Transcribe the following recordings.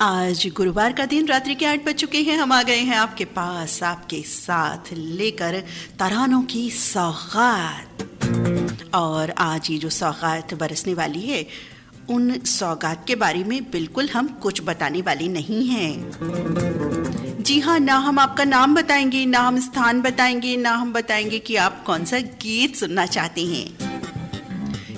आज गुरुवार का दिन, रात्रि के 8 बज चुके हैं। हम आ गए हैं आपके पास, आपके साथ लेकर तरानों की सौगात। और आज ये जो सौगात बरसने वाली है, उन सौगात के बारे में बिल्कुल हम कुछ बताने वाले नहीं हैं। जी हाँ, ना हम आपका नाम बताएंगे, ना हम स्थान बताएंगे, ना हम बताएंगे कि आप कौन सा गीत सुनना चाहते हैं,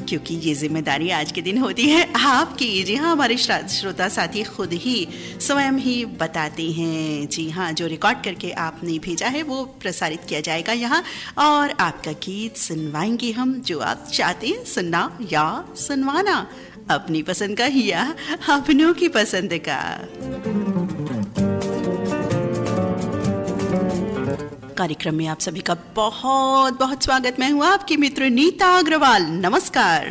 क्योंकि ये जिम्मेदारी आज के दिन होती है आपकी। जी हाँ, हमारे श्रोता साथी खुद ही स्वयं ही बताते हैं। जी हाँ, जो रिकॉर्ड करके आपने भेजा है वो प्रसारित किया जाएगा यहाँ, और आपका गीत सुनवाएंगे हम, जो आप चाहते हैं सुनना या सुनवाना, अपनी पसंद का या अपनों की पसंद का। कार्यक्रम में आप सभी का बहुत बहुत स्वागत। मैं हूँ आपकी मित्र नीता अग्रवाल। नमस्कार।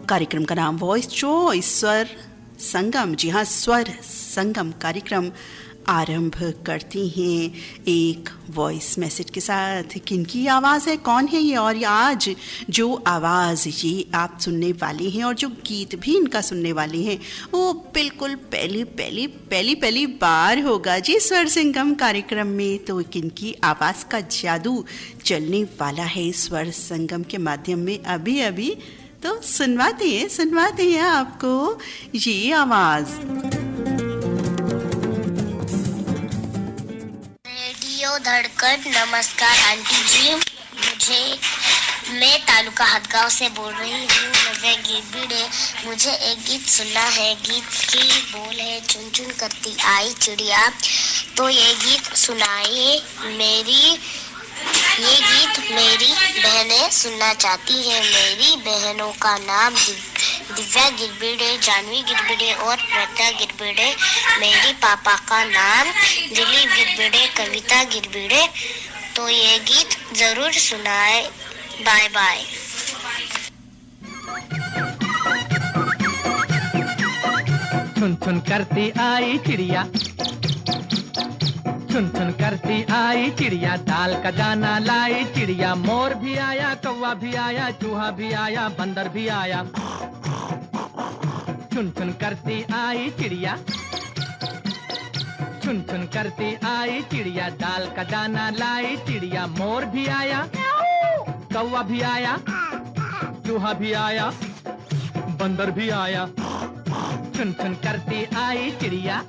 कार्यक्रम का नाम वॉइस चॉइस स्वर संगम। जी हाँ, स्वर संगम कार्यक्रम आरंभ करती हैं एक वॉइस मैसेज के साथ। किनकी आवाज़ है, कौन है ये, और आज जो आवाज़ ये आप सुनने वाले हैं और जो गीत भी इनका सुनने वाले हैं वो बिल्कुल पहली बार होगा जी स्वर संगम कार्यक्रम में। तो किनकी आवाज़ का जादू चलने वाला है स्वर संगम के माध्यम में अभी तो सुनवाते हैं आपको ये आवाज़। धड़कन। नमस्कार आंटी जी, मैं तालुका हदगांव से बोल रही हूँ, नव्या गिरबिड़े। मुझे एक गीत सुनना है। गीत की बोल है चुन चुन करती आई चिड़िया। तो ये गीत सुनाइए। ये गीत मेरी बहनें सुनना चाहती हैं। मेरी बहनों का नाम दिव्या गिरबिड़े, जानवी गिरबिड़े और प्रज्ञा गिरबिड़े। मेरी पापा का नाम दिलीप गिरबिड़े, कविता गिरबिड़े। तो ये गीत जरूर सुनाए। Bye bye. चुन चुन करती आई चिड़िया, चुन चुन करती आई चिड़िया, दाल का दाना लाई चिड़िया। मोर भी आया, कौवा भी आया, चूहा भी आया, बंदर भी आया। चुन चुन करती आई चिड़िया, चुन चुन करती आई चिड़िया, दाल का दाना लाई चिड़िया। मोर भी आया, कौवा भी आया, चूहा भी आया, बंदर भी आया। चुन चुन करती आई चिड़िया।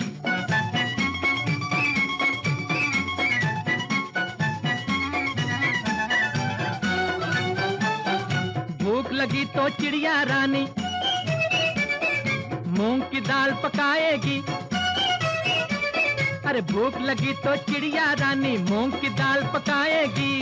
भूख लगी तो चिड़िया रानी मूंग की दाल पकाएगी। अरे भूख लगी तो चिड़िया रानी मूंग की दाल पकाएगी।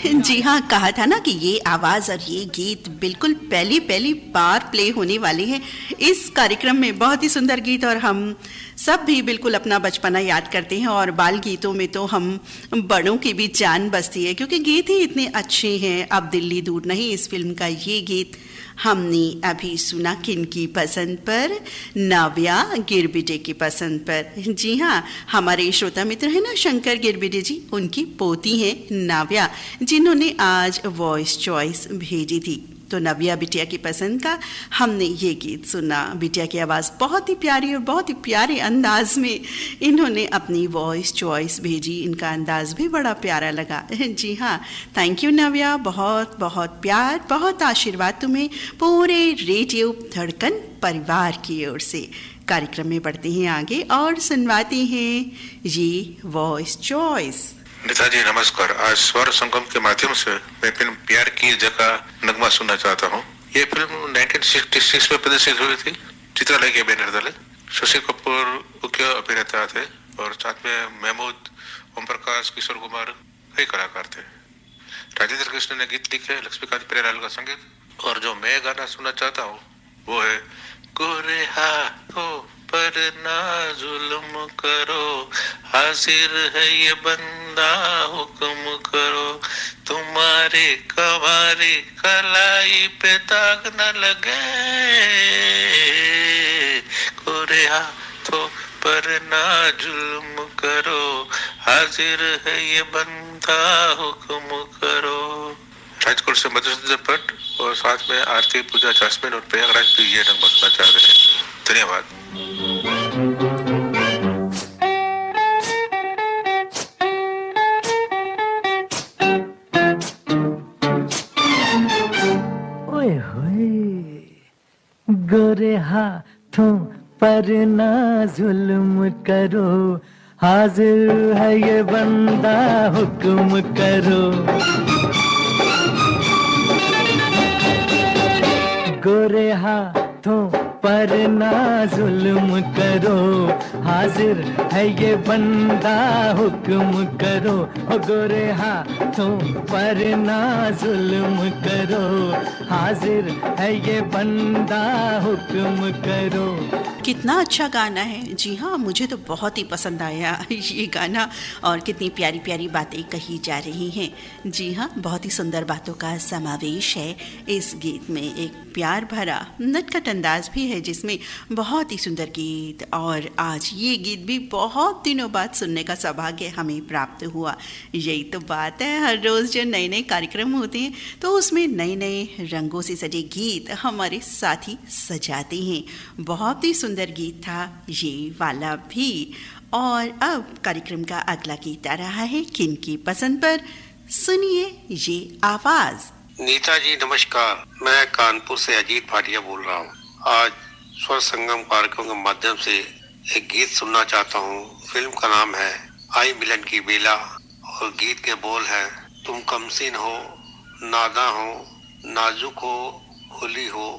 जी हाँ, कहा था ना कि ये आवाज़ और ये गीत बिल्कुल पहली बार प्ले होने वाले हैं इस कार्यक्रम में। बहुत ही सुंदर गीत, और हम सब भी बिल्कुल अपना बचपना याद करते हैं, और बाल गीतों में तो हम बड़ों की भी जान बसती है, क्योंकि गीत ही इतने अच्छे हैं। अब दिल्ली दूर नहीं, इस फिल्म का ये गीत हमने अभी सुना किनकी पसंद पर, नव्या गिरबिटे की पसंद पर। जी हाँ, हमारे श्रोता मित्र हैं ना शंकर गिरबिटे जी, उनकी पोती हैं नव्या, जिन्होंने आज वॉइस चॉइस भेजी थी। तो नव्या बिटिया की पसंद का हमने ये गीत सुना। बिटिया की आवाज़ बहुत ही प्यारी और बहुत ही प्यारे अंदाज में इन्होंने अपनी वॉइस चॉइस भेजी। इनका अंदाज भी बड़ा प्यारा लगा। जी हाँ, थैंक यू नव्या, बहुत बहुत प्यार, बहुत आशीर्वाद तुम्हें पूरे रेडियो धड़कन परिवार की ओर से। कार्यक्रम में बढ़ते हैं आगे और सुनवाते हैं ये वॉइस चॉइस। नेताजी नमस्कार। आज स्वर संगम के माध्यम से मैं फिल्म प्यार की जगह नगमा सुनना चाहता हूँ। ये फिल्म 1966 में प्रदर्शित हुई थी, चित्रालय के बैनर तले। शशि कपूर मुख्य अभिनेता थे और साथ में महमूद, ओम प्रकाश, किशोर कुमार कई कलाकार थे। राजेंद्र कृष्ण ने गीत लिखे, लक्ष्मीकांत प्यारेलाल का संगीत। और जो मैं गाना सुनना चाहता हूँ वो है गोरे हाथों पर ना जुल्म करो, हाजिर है ये बंदा हुक्म करो, तुम्हारे कवारी कलाई पे दाग न लगे, गोरे हाथों पर ना जुल्म करो, हाजिर है ये बंदा हुक्म करो। राजकोट से मधुसूदन भट्ट और साथ में आरती पूजा, जासमीन और प्रयागराज भी ये नगमा सुनना चाह रहे हैं। धन्यवाद। ओए होए, गोरे हाथों पर ना जुल्म करो, हाजिर है ये बंदा हुक्म करो। गोरे हाथों पर ना जुल्म करो, हाजिर है ये बंदा हुक्म करो। ओ गोरे हाथों पर ना जुल्म करो, हाजिर है ये बंदा हुक्म करो। कितना अच्छा गाना है। जी हाँ, मुझे तो बहुत ही पसंद आया ये गाना, और कितनी प्यारी प्यारी बातें कही जा रही हैं। जी हाँ, बहुत ही सुंदर बातों का समावेश है इस गीत में। एक प्यार भरा नटखट अंदाज भी है जिसमें बहुत ही सुंदर गीत। और आज ये गीत भी बहुत दिनों बाद सुनने का सौभाग्य हमें प्राप्त हुआ। यही तो बात है, हर रोज़ जो नए नए कार्यक्रम होते हैं तो उसमें नए नए रंगों से सजे गीत हमारे साथी सजाते हैं। बहुत ही सुंदर गीत था ये वाला भी। और अब कार्यक्रम का अगला गीत आ रहा है किनकी पसंद पर। सुनिए ये आवाज। नीता जी नमस्कार, मैं कानपुर से अजीत भाटिया बोल रहा हूँ। आज स्वर संगम कार्यक्रम के माध्यम से एक गीत सुनना चाहता हूँ। फिल्म का नाम है आई मिलन की बेला और गीत के बोल हैं, तुम कमसीन हो, नादा हो, नाजुक हो, खुली हो,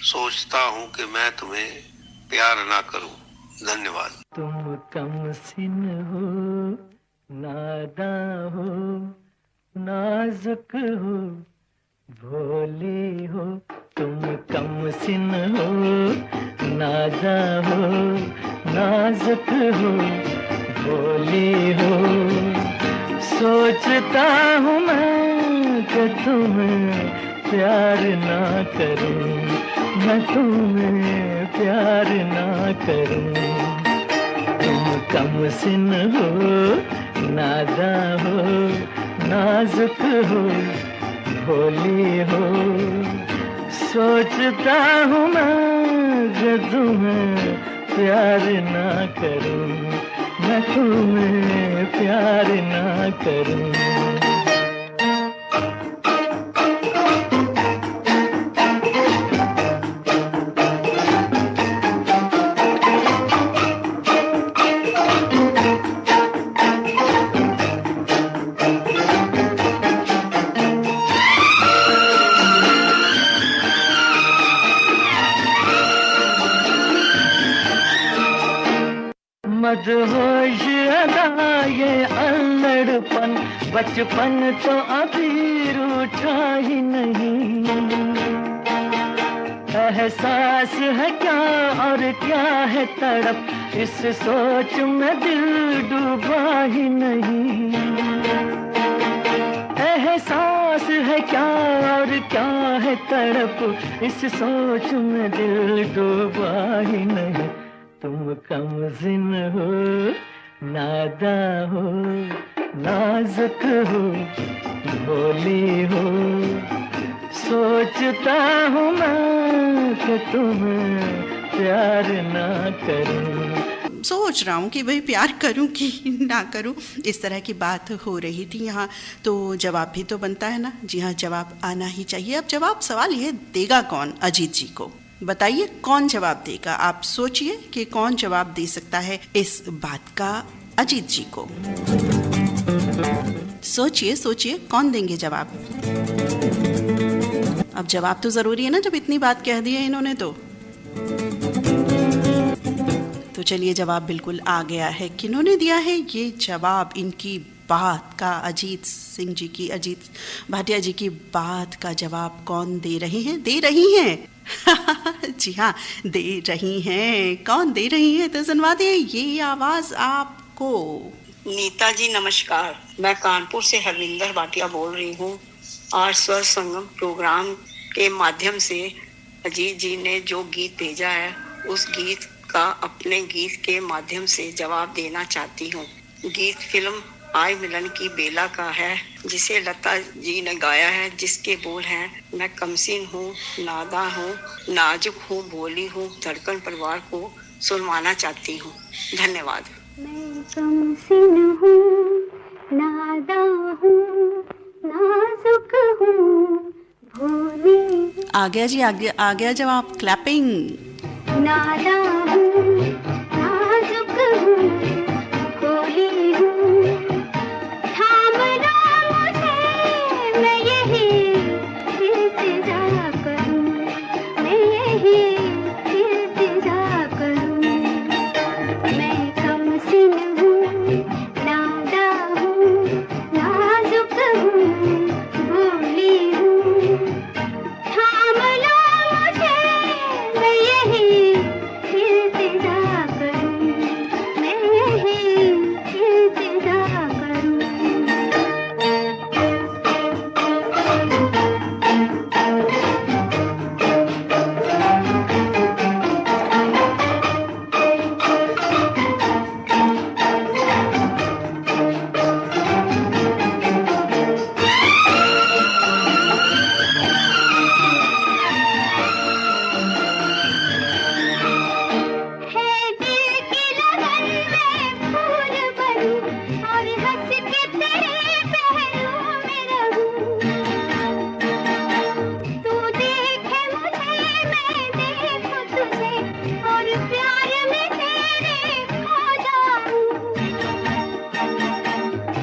सोचता हूँ कि मैं तुम्हें प्यार ना करूँ। धन्यवाद। तुम कमसिन हो, नादा हो, नाजुक हो, भोली हो। तुम कमसिन हो, नादा हो, नाजुक हो, भोली हो। सोचता हूँ मैं कि तुम्हें प्यार ना करूँ, मैं तुम्हें प्यार ना करूँ। तुम कमसिन हो, नादा हो, नाजुक हो, भोली हो। सोचता हूँ मैं कि तुम्हें प्यार ना करूँ, मैं तुम्हें प्यार ना करूँ। मदहोश अदा ये अल्लड़पन, बचपन तो अभी रूठा ही नहीं। एहसास है क्या और क्या है तड़प, इस सोच में दिल डूबा ही नहीं। एहसास है क्या और क्या है तड़प, इस सोच में दिल डूबा ही नहीं। तुम कमसिन हो, नादा हो, नाजुक हो, भोली हो। सोचता हूँ मैं कि तुम्हें प्यार ना करूँ। सोच रहा हूँ कि भाई प्यार करूँ कि ना करूँ, इस तरह की बात हो रही थी यहाँ। तो जवाब भी तो बनता है ना। जी हाँ, जवाब आना ही चाहिए। अब जवाब, सवाल ये देगा कौन अजीत जी को, बताइए कौन जवाब देगा। आप सोचिए कि कौन जवाब दे सकता है इस बात का अजीत जी को। सोचिए सोचिए, कौन देंगे जवाब। अब जवाब तो जरूरी है ना, जब इतनी बात कह दी है इन्होंने तो चलिए जवाब बिल्कुल आ गया है। किन्होंने दिया है ये जवाब, इनकी बात का, अजीत सिंह जी की, अजीत भाटिया जी की बात का जवाब कौन दे रहे हैं, दे रही हैं जी हाँ, दे रही हैं। कौन दे रही है तो सुनवा दे ये आवाज आपको। नीता जी नमस्कार, मैं कानपुर से हरविंदर भाटिया बोल रही हूँ। आज स्वर संगम प्रोग्राम के माध्यम से अजीत जी ने जो गीत भेजा है, उस गीत का अपने गीत के माध्यम से जवाब देना चाहती हूँ। गीत फिल्म आई मिलन की बेला का है, जिसे लता जी ने गाया है, जिसके बोल हैं, मैं कमसीन हूँ, नादा हूँ, नाजुक हूँ, भोली हूँ, धड़कन परिवार को सुनवाना चाहती हूँ। धन्यवाद। मैं कमसीन हूँ, नादा हूँ, नाजुक हूँ, भोली। आ गया जी, आ गया जवाब। क्लैपिंग। नादा हूँ, नाजुक हूँ, भोली हूँ, थाम लो मुझे, मैं यही इल्तिजा करूँ, मैं यही इल्तिजा करूँ। मैं कमसीन हूँ, नादा हूँ, नाजुक हूँ, भोली हूँ, थाम लो मुझे, मैं यही इल्तिजा करूँ, मैं यही इल्तिजा करूँ। है दिल की लगन में फूल बनूं और हंस के तेरे पहलू में रहूं। तू देखे मुझे, मैं देखूं तुझे और प्यार में तेरे खो जाऊं।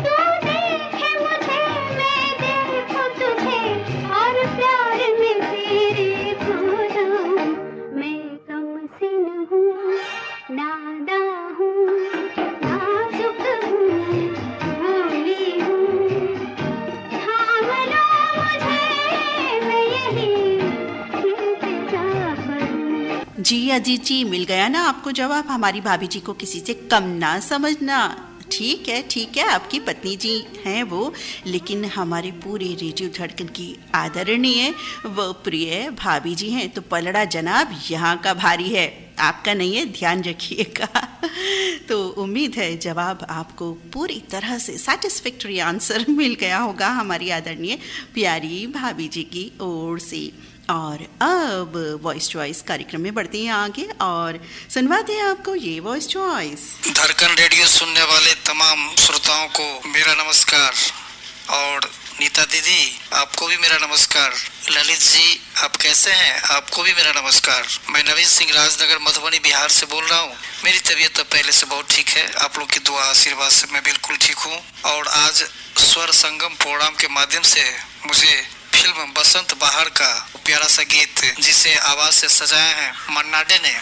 तू देखे मुझे, मैं देखूं तुझे और प्यार में तेरे खो जाऊं। मैं कमसीन हूँ, नादा हूँ, नाजुक हूँ, भोली हूँ, थाम लो मुझे, मैं यही इल्तिजा करूँ। जी अजीत जी, मिल गया ना आपको जवाब। हमारी भाभी जी को किसी से कम ना समझना। ठीक है, आपकी पत्नी जी हैं वो, लेकिन हमारे पूरे रेडियो धड़कन की आदरणीय व प्रिय भाभी जी हैं, तो पलड़ा जनाब यहाँ का भारी है, आपका नहीं है, ध्यान रखिएगा। तो उम्मीद है जवाब आपको पूरी तरह से सैटिस्फैक्टरी आंसर मिल गया होगा हमारी आदरणीय प्यारी भाभी जी की ओर से। और अब वॉइस चॉइस कार्यक्रम में बढ़ते हैं आगे और सुनवाते हैं आपको ये वॉइस चॉइस। धड़कन रेडियो सुनने वाले तमाम श्रोताओं को मेरा नमस्कार, और नीता दीदी आपको भी मेरा नमस्कार। ललित जी आप कैसे हैं, आपको भी मेरा नमस्कार। मैं नवीन सिंह राजनगर मधुबनी बिहार से बोल रहा हूँ। मेरी तबीयत तो पहले से बहुत ठीक है, आप लोग की दुआ आशीर्वाद से मैं बिल्कुल ठीक हूँ। और आज स्वर संगम प्रोग्राम के माध्यम से मुझे फिल्म बसंत बहार का प्यारा सा गीत, जिसे आवाज से सजाया है मन्ना डे ने,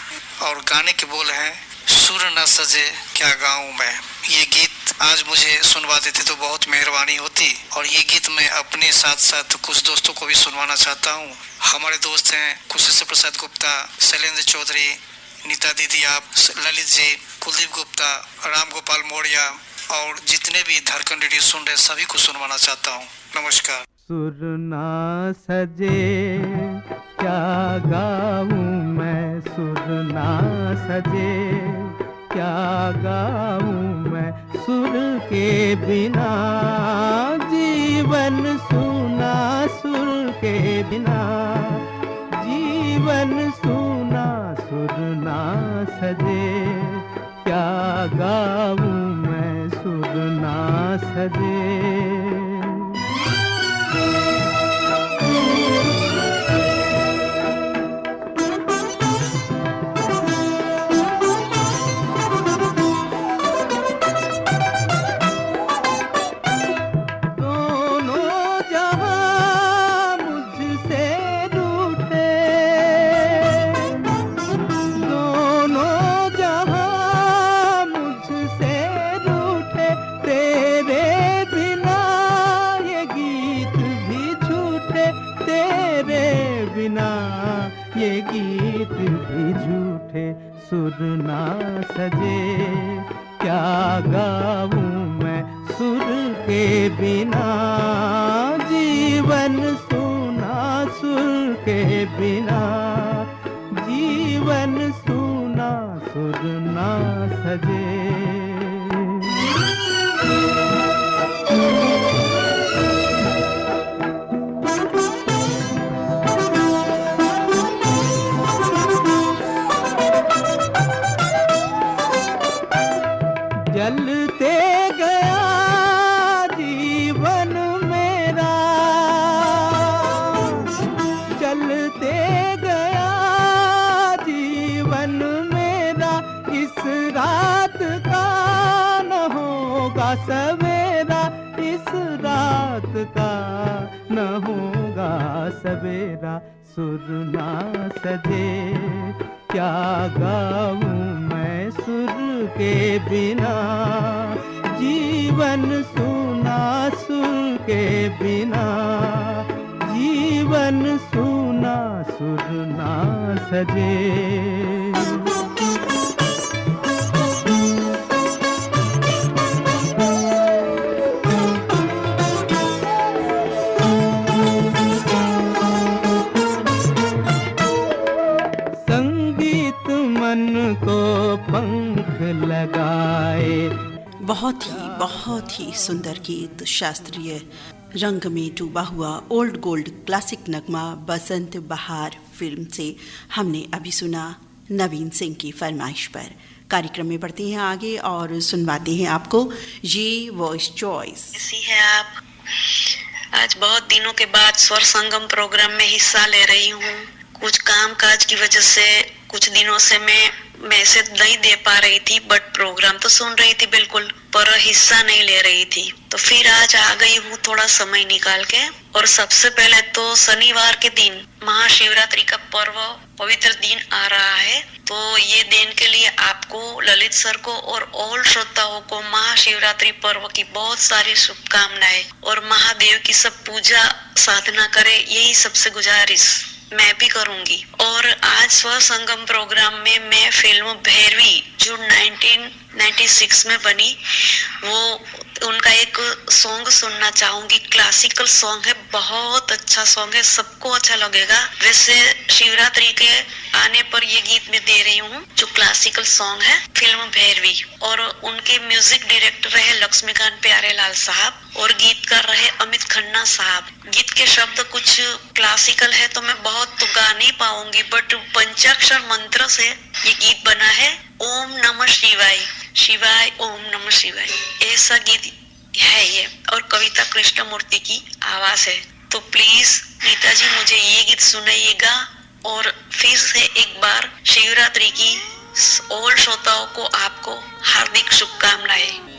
और गाने के बोल हैं, सुर न सजे क्या गाऊं मैं। ये गीत आज मुझे सुनवा देते तो बहुत मेहरबानी होती, और ये गीत मैं अपने साथ साथ कुछ दोस्तों को भी सुनवाना चाहता हूँ। हमारे दोस्त हैं कुशेश्वर प्रसाद गुप्ता, शैलेंद्र चौधरी, नीता दीदी, आप, ललित जी, कुलदीप गुप्ता, राम गोपाल मौर्य, और जितने भी धड़कन रेडियो सुन रहे सभी को सुनवाना चाहता हूँ। नमस्कार। सुर ना सजे क्या गाऊं मैं, सुर ना सजे क्या गाऊं मैं, सुर के बिना जीवन सूना, सुर के बिना जीवन सूना, सुर ना सजे क्या गाऊं मैं, सुर ना सजे। सुर ना सजे क्या गाऊं मैं, सुर के बिना जीवन सूना, सुर के बिना जीवन सूना, सुर ना सजे। सवेरा सुर ना सजे, क्या गाऊं मैं सुर के बिना, जीवन सूना सुर के बिना, जीवन सूना सुर ना सजे। को पंख लगाए। बहुत ही सुंदर गीत, शास्त्रीय रंग में डूबा हुआ ओल्ड गोल्ड क्लासिक नगमा बसंत बहार फिल्म से हमने अभी सुना नवीन सिंह की फरमाइश पर। कार्यक्रम में बढ़ते हैं आगे और सुनवाते हैं आपको ये वॉइस चॉइस। कैसी है आप? आज बहुत दिनों के बाद स्वर संगम प्रोग्राम में हिस्सा ले रही हूँ। कुछ काम काज की वजह से कुछ दिनों से मैं मैसेज नहीं दे पा रही थी, बट प्रोग्राम तो सुन रही थी बिल्कुल, पर हिस्सा नहीं ले रही थी। तो फिर आज आ गई हूँ थोड़ा समय निकाल के। और सबसे पहले तो शनिवार के दिन महाशिवरात्रि का पर्व पवित्र दिन आ रहा है, तो ये दिन के लिए आपको, ललित सर को और ऑल श्रोताओं को महाशिवरात्रि पर्व की बहुत सारी शुभकामनाएं और महादेव की सब पूजा साधना करे, यही सबसे गुजारिश मैं भी करूंगी। और आज स्वर संगम प्रोग्राम में मैं फिल्म भैरवी जो 1996 में बनी, वो उनका एक सॉन्ग सुनना चाहूंगी। क्लासिकल सॉन्ग है, बहुत अच्छा सॉन्ग है, सबको अच्छा लगेगा। वैसे शिवरात्रि के आने पर ये गीत मैं दे रही हूँ, जो क्लासिकल सॉन्ग है फिल्म भैरवी। और उनके म्यूजिक डायरेक्टर रहे लक्ष्मीकांत प्यारेलाल साहब और गीतकार रहे अमित खन्ना साहब। गीत के शब्द कुछ क्लासिकल है तो मैं बहुत तो गा नहीं पाऊंगी, बट पंचाक्षर मंत्र से ये गीत बना है। ओम नमः शिवाय, शिवाय ओम नमः शिवाय, ऐसा गीत है ये। और कविता कृष्णमूर्ति की आवाज है। तो प्लीज नीताजी मुझे ये गीत सुनाइएगा। और फिर से एक बार शिवरात्रि की ऑल श्रोताओं को आपको हार्दिक शुभकामनाएं।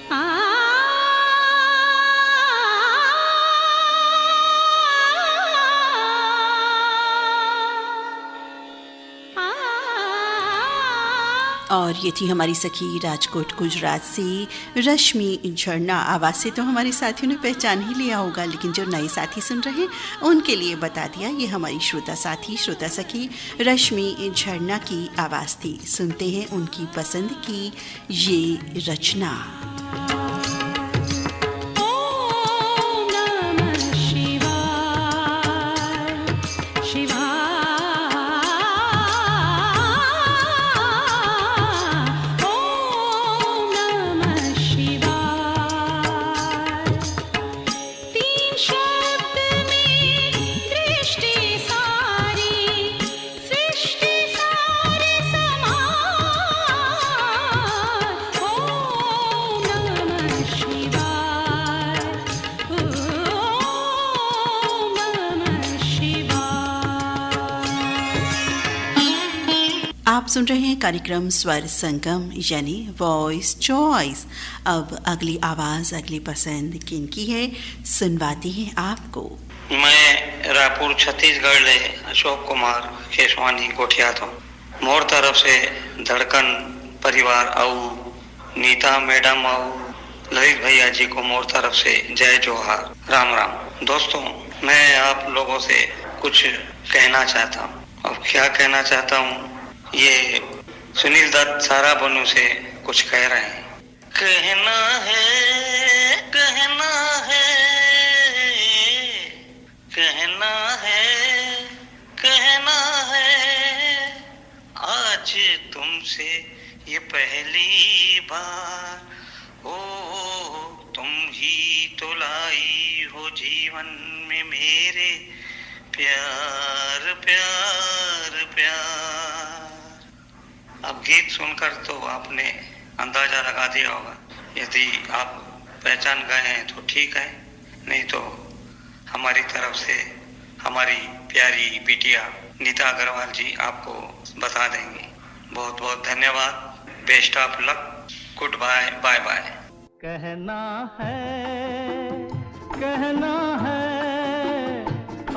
और ये थी हमारी सखी राजकोट गुजरात से रश्मि झरना। आवाज़ से तो हमारे साथियों ने पहचान ही लिया होगा, लेकिन जो नए साथी सुन रहे हैं उनके लिए बता दिया, ये हमारी श्रोता साथी, श्रोता सखी रश्मि झरना की आवाज़ थी। सुनते हैं उनकी पसंद की ये रचना। आप सुन रहे हैं कार्यक्रम स्वर संगम यानी वॉइस चॉइस। अब अगली आवाज, अगली पसंद किनकी है, सुनवाती हैं आपको। मैं रायपुर छत्तीसगढ़ ले अशोक कुमार केशवानी गोठिया तो मोर तरफ से धड़कन परिवार आऊ नीता मैडम आऊ ललित भैया जी को मोर तरफ से जय जोहार, राम राम। दोस्तों, मैं आप लोगों से कुछ कहना चाहता हूँ। अब क्या कहना चाहता हूँ, ये सुनील दत्त सारा बनू से कुछ कह रहे हैं। कहना है, कहना है, कहना है, कहना है, आज तुमसे ये पहली बार। ओ तुम ही तो लाई हो जीवन में मेरे प्यार प्यार प्यार। अब गीत सुनकर तो आपने अंदाजा लगा दिया होगा। यदि आप पहचान गए हैं तो ठीक है, नहीं तो हमारी तरफ से हमारी प्यारी बिटिया नीता अग्रवाल जी आपको बता देंगी। बहुत बहुत धन्यवाद। Best of luck. Goodbye, bye bye. कहना है, कहना है,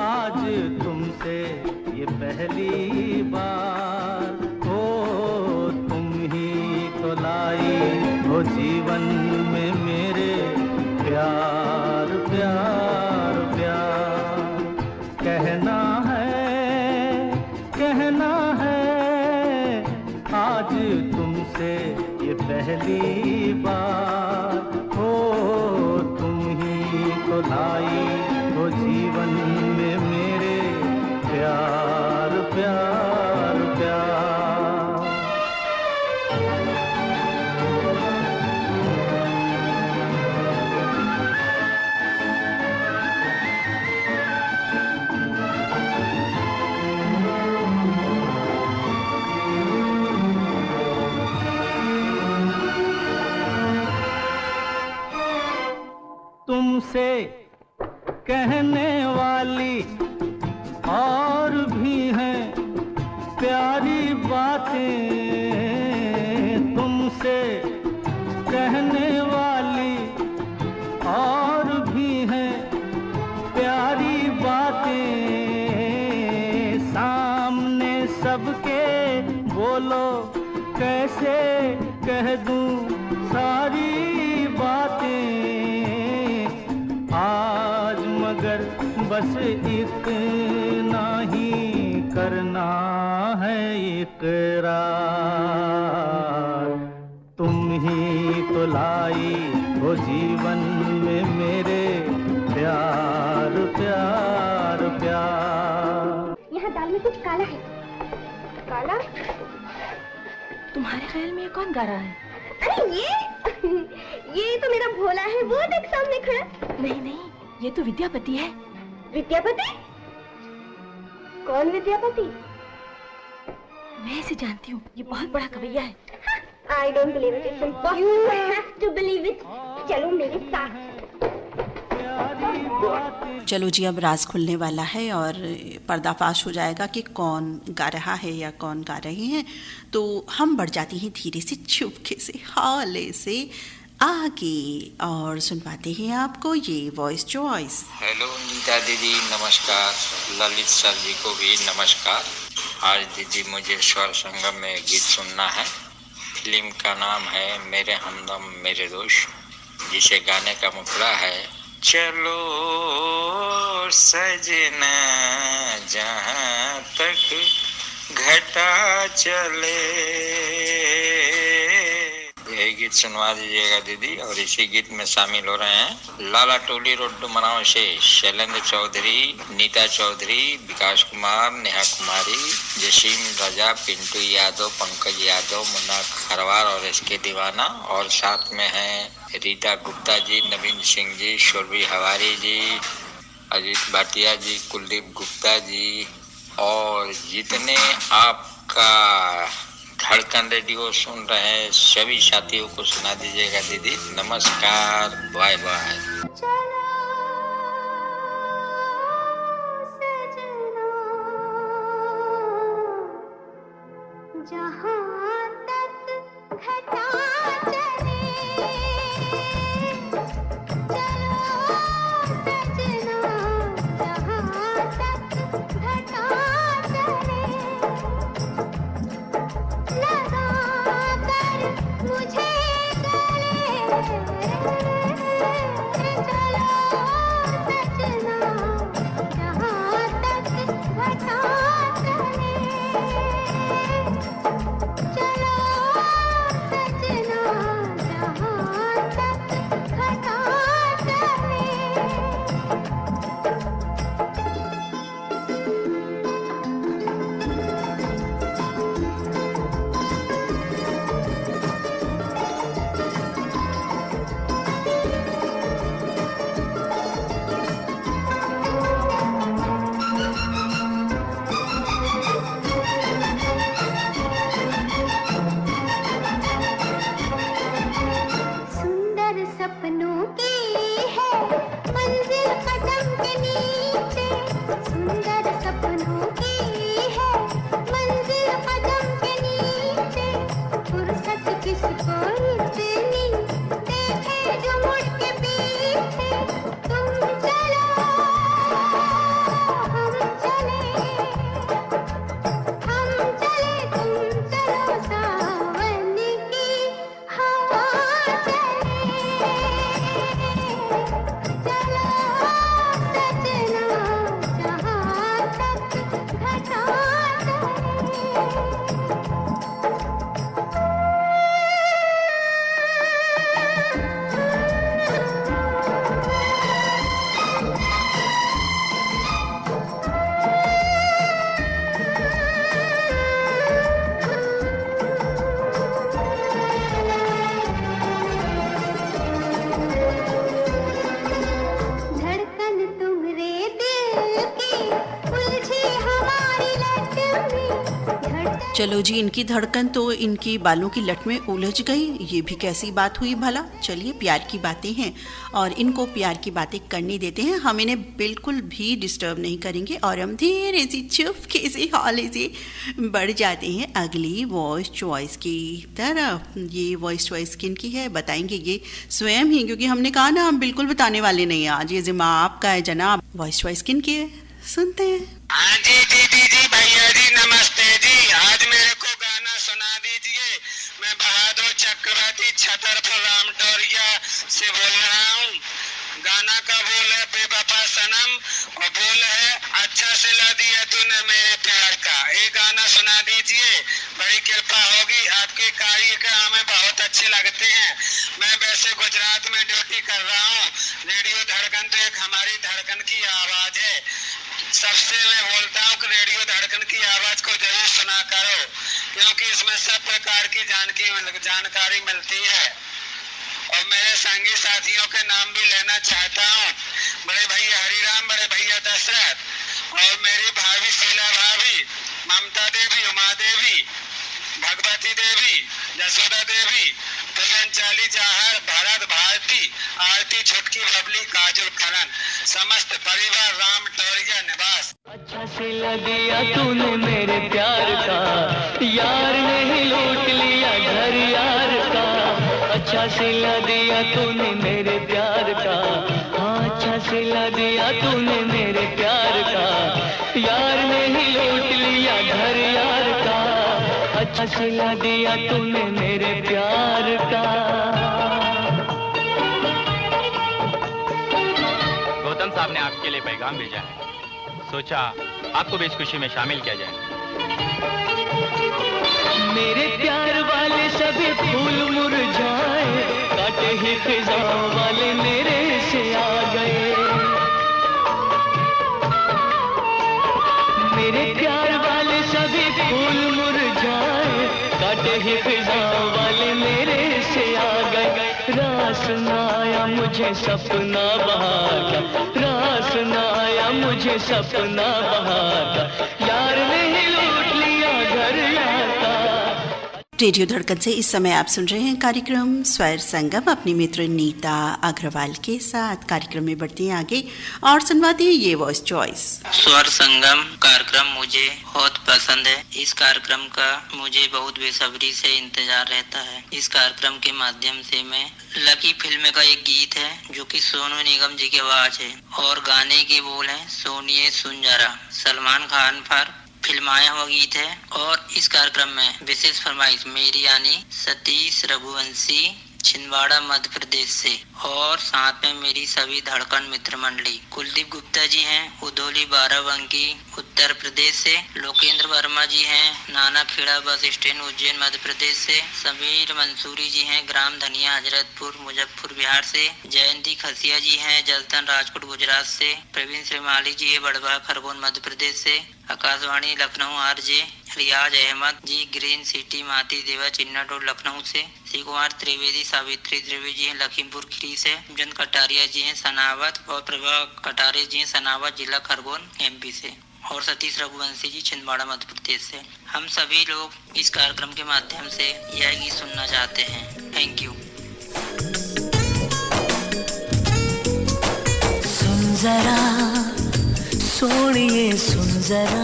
आज तुमसे तुमसे ये पहली बार, ओ तुम ही तो लाई हो जीवन में मेरे प्यार प्यार प्यार। कहना है आज तुमसे ये पहली बार, हो तुम ही तो लाई हो जीवन में मेरे प्यार प्यार प्यार। तुमसे कहने वाली और भी हैं प्यारी बातें, तुमसे कहने वाली और भी हैं प्यारी बातें। सामने सबके बोलो कैसे कह दूं सारी बातें, आज मगर बस इतना ही करना है इकरार। तुम ही तो लाई हो जीवन में मेरे प्यार प्यार प्यार। यहाँ दाल में कुछ काला है। काला? तुम्हारे ख्याल में ये कौन गा रहा है? अरे ये तो मेरा भोला है, वो देख सामने खड़ा। नहीं, ये तो विद्यापति है। विद्यापति? कौन विद्यापति? मैं इसे जानती हूँ, ये बहुत बड़ा कवैया है। I don't believe it. It's impossible. You have to believe it. चलो मेरे साथ। चलो जी, अब राज खुलने वाला है और पर्दाफाश हो जाएगा कि कौन गा रहा है या कौन गा रहे हैं। तो हम बढ़ जाते हैं धीरे से, चुपके से, हौले से आगे और सुनवाते हैं आपको ये वॉइस चॉइस। हेलो नीता दीदी, नमस्कार। ललित सर जी को भी नमस्कार। आज दीदी मुझे स्वर संगम में गीत सुनना है। फिल्म का नाम है मेरे हमदम मेरे दोस्त, जिसे गाने का मुखड़ा है चलो सजना जहाँ तक घटा चले। यही गीत सुनवा दीजिएगा दीदी। और इसी गीत में शामिल हो रहे हैं लाला टोली रोड मनाव से शैलेंद्र चौधरी, नीता चौधरी, विकास कुमार, नेहा कुमारी, जसीम राजा, पिंटू यादव, पंकज यादव, मुन्ना खरवार और इसके दीवाना। और साथ में हैं रीता गुप्ता जी, नवीन सिंह जी, शोरवी हवारी जी, अजीत भाटिया जी, कुलदीप गुप्ता जी और जितने आपका धड़कन रेडियो सुन रहे हैं सभी साथियों को सुना दीजिएगा दीदी। नमस्कार, बाय बाय। मुझे गले चलो चलो जी, इनकी धड़कन तो इनकी बालों की लट में उलझ गई। ये भी कैसी बात हुई भला। चलिए, प्यार की बातें हैं और इनको प्यार की बातें करने देते हैं। हम इन्हें बिल्कुल भी डिस्टर्ब नहीं करेंगे और हम धीरे से चुपके से हौले से बढ़ जाते हैं अगली वॉइस चॉइस की तरफ। ये वॉइस चॉइस किनकी है बताएंगे ये स्वयं ही, क्योंकि हमने कहा ना हम बिल्कुल बताने वाले नहीं। आज ये जिम्मा आपका है जनाब। वॉइस चॉइस किनकी है सुनते हैं। हाँ जी दीदी जी, भैया जी, नमस्ते जी। आज मेरे को गाना सुना दीजिए। मैं बहादुर चक्रवर्ती छतरपुर रामटोरिया से बोल रहा हूँ। गाना का बोल है बेवफा सनम और बोल है अच्छा सिला दिया तूने मेरे प्यार का। ये गाना सुना दीजिए, बड़ी कृपा होगी। आपके कार्यक्रम हमें बहुत अच्छे लगते हैं। मैं वैसे गुजरात में ड्यूटी कर रहा हूँ। रेडियो धड़कन तो एक हमारी धड़कन की आवाज है। सबसे मैं बोलता हूँ कि रेडियो धड़कन की आवाज को जरूर सुना करो, क्योंकि इसमें सब प्रकार की जानकारी मिलती है। और मेरे संगी साथियों के नाम भी लेना चाहता हूँ। बड़े भैया हरिराम, बड़े भैया दशरथ और मेरी भाभी शीला भाभी, ममता देवी, उमा देवी, भगवती देवी, यशोदा देवी, कुंदन जहर, भरत भारती, आरती, छुटकी, बबली, काजल, करण, समस्त परिवार रामटोरिया निवास। अच्छा सिला दिया तूने मेरे प्यार का, यार ने ही लूट लिया घर यार का। अच्छा सिला दिया तूने मेरे प्यार का, हाँ अच्छा सिला दिया तूने मेरे प्यार का, यार ने ही लूट लिया घर यार का। अच्छा सिला दिया तूने मेरे प्यार का। गौतम साहब ने आपके लिए पैगाम भेजा है, सोचा आपको भी इस खुशी में शामिल किया जाए। मेरे प्यार वाले सभी फूल मुरझाए, काटे ही खिजां वाले मेरे से आ गए। मेरे प्यार वाले सभी फूल मुरझाए, काटे ही खिजां वाले मेरे से आ गए। रास न आया मुझे सपना बहार का, रास न आया मुझे सपना बहार का, यार ने ही लूट लिया घर यार का। रेडियो धड़कन से इस समय आप सुन रहे हैं कार्यक्रम स्वर संगम अपनी मित्र नीता अग्रवाल के साथ। कार्यक्रम में बढ़ते हैं आगे और सुनवाते हैं ये वॉइस चॉइस। स्वर संगम कार्यक्रम मुझे बहुत पसंद है। इस कार्यक्रम का मुझे बहुत बेसब्री से इंतजार रहता है। इस कार्यक्रम के माध्यम से मैं लकी फिल्म का एक गीत है जो कि सोनू निगम जी की आवाज है और गाने के बोल हैं सोनिए सुन जरा, सलमान खान पर फिल्माया हुआ गीत है। और इस कार्यक्रम में विशेष फरमाइश मेरी यानी सतीश रघुवंशी छिंदवाड़ा मध्य प्रदेश से और साथ में मेरी सभी धड़कन मित्र मंडली कुलदीप गुप्ता जी हैं उधौली बाराबंकी उत्तर प्रदेश से, लोकेंद्र वर्मा जी हैं नाना खेड़ा बस स्टैंड उज्जैन मध्य प्रदेश से, समीर मंसूरी जी हैं ग्राम धनिया हजरतपुर मुजफ्फर बिहार से, जयंती खसिया जी हैं जलतन राजकोट गुजरात से, प्रवीण श्रीमाली जी है बड़वा खरगोन मध्य प्रदेश से, आकाशवाणी लखनऊ आरजे रियाज अहमद जी ग्रीन सिटी माती देवा चिन्नाटोर लखनऊ से, श्री कुमार त्रिवेदी सावित्री त्रिवेदी जी हैं लखीमपुर खीरी से, जन कटारिया जी हैं सनावत और प्रभा कटारिया जी हैं सनावत जिला खरगोन एमपी से और सतीश रघुवंशी जी छिंदवाड़ा मध्य प्रदेश से। हम सभी लोग इस कार्यक्रम के माध्यम से यह गीत सुनना चाहते हैं। Thank you. सुन जरा सोनिए सुन जरा,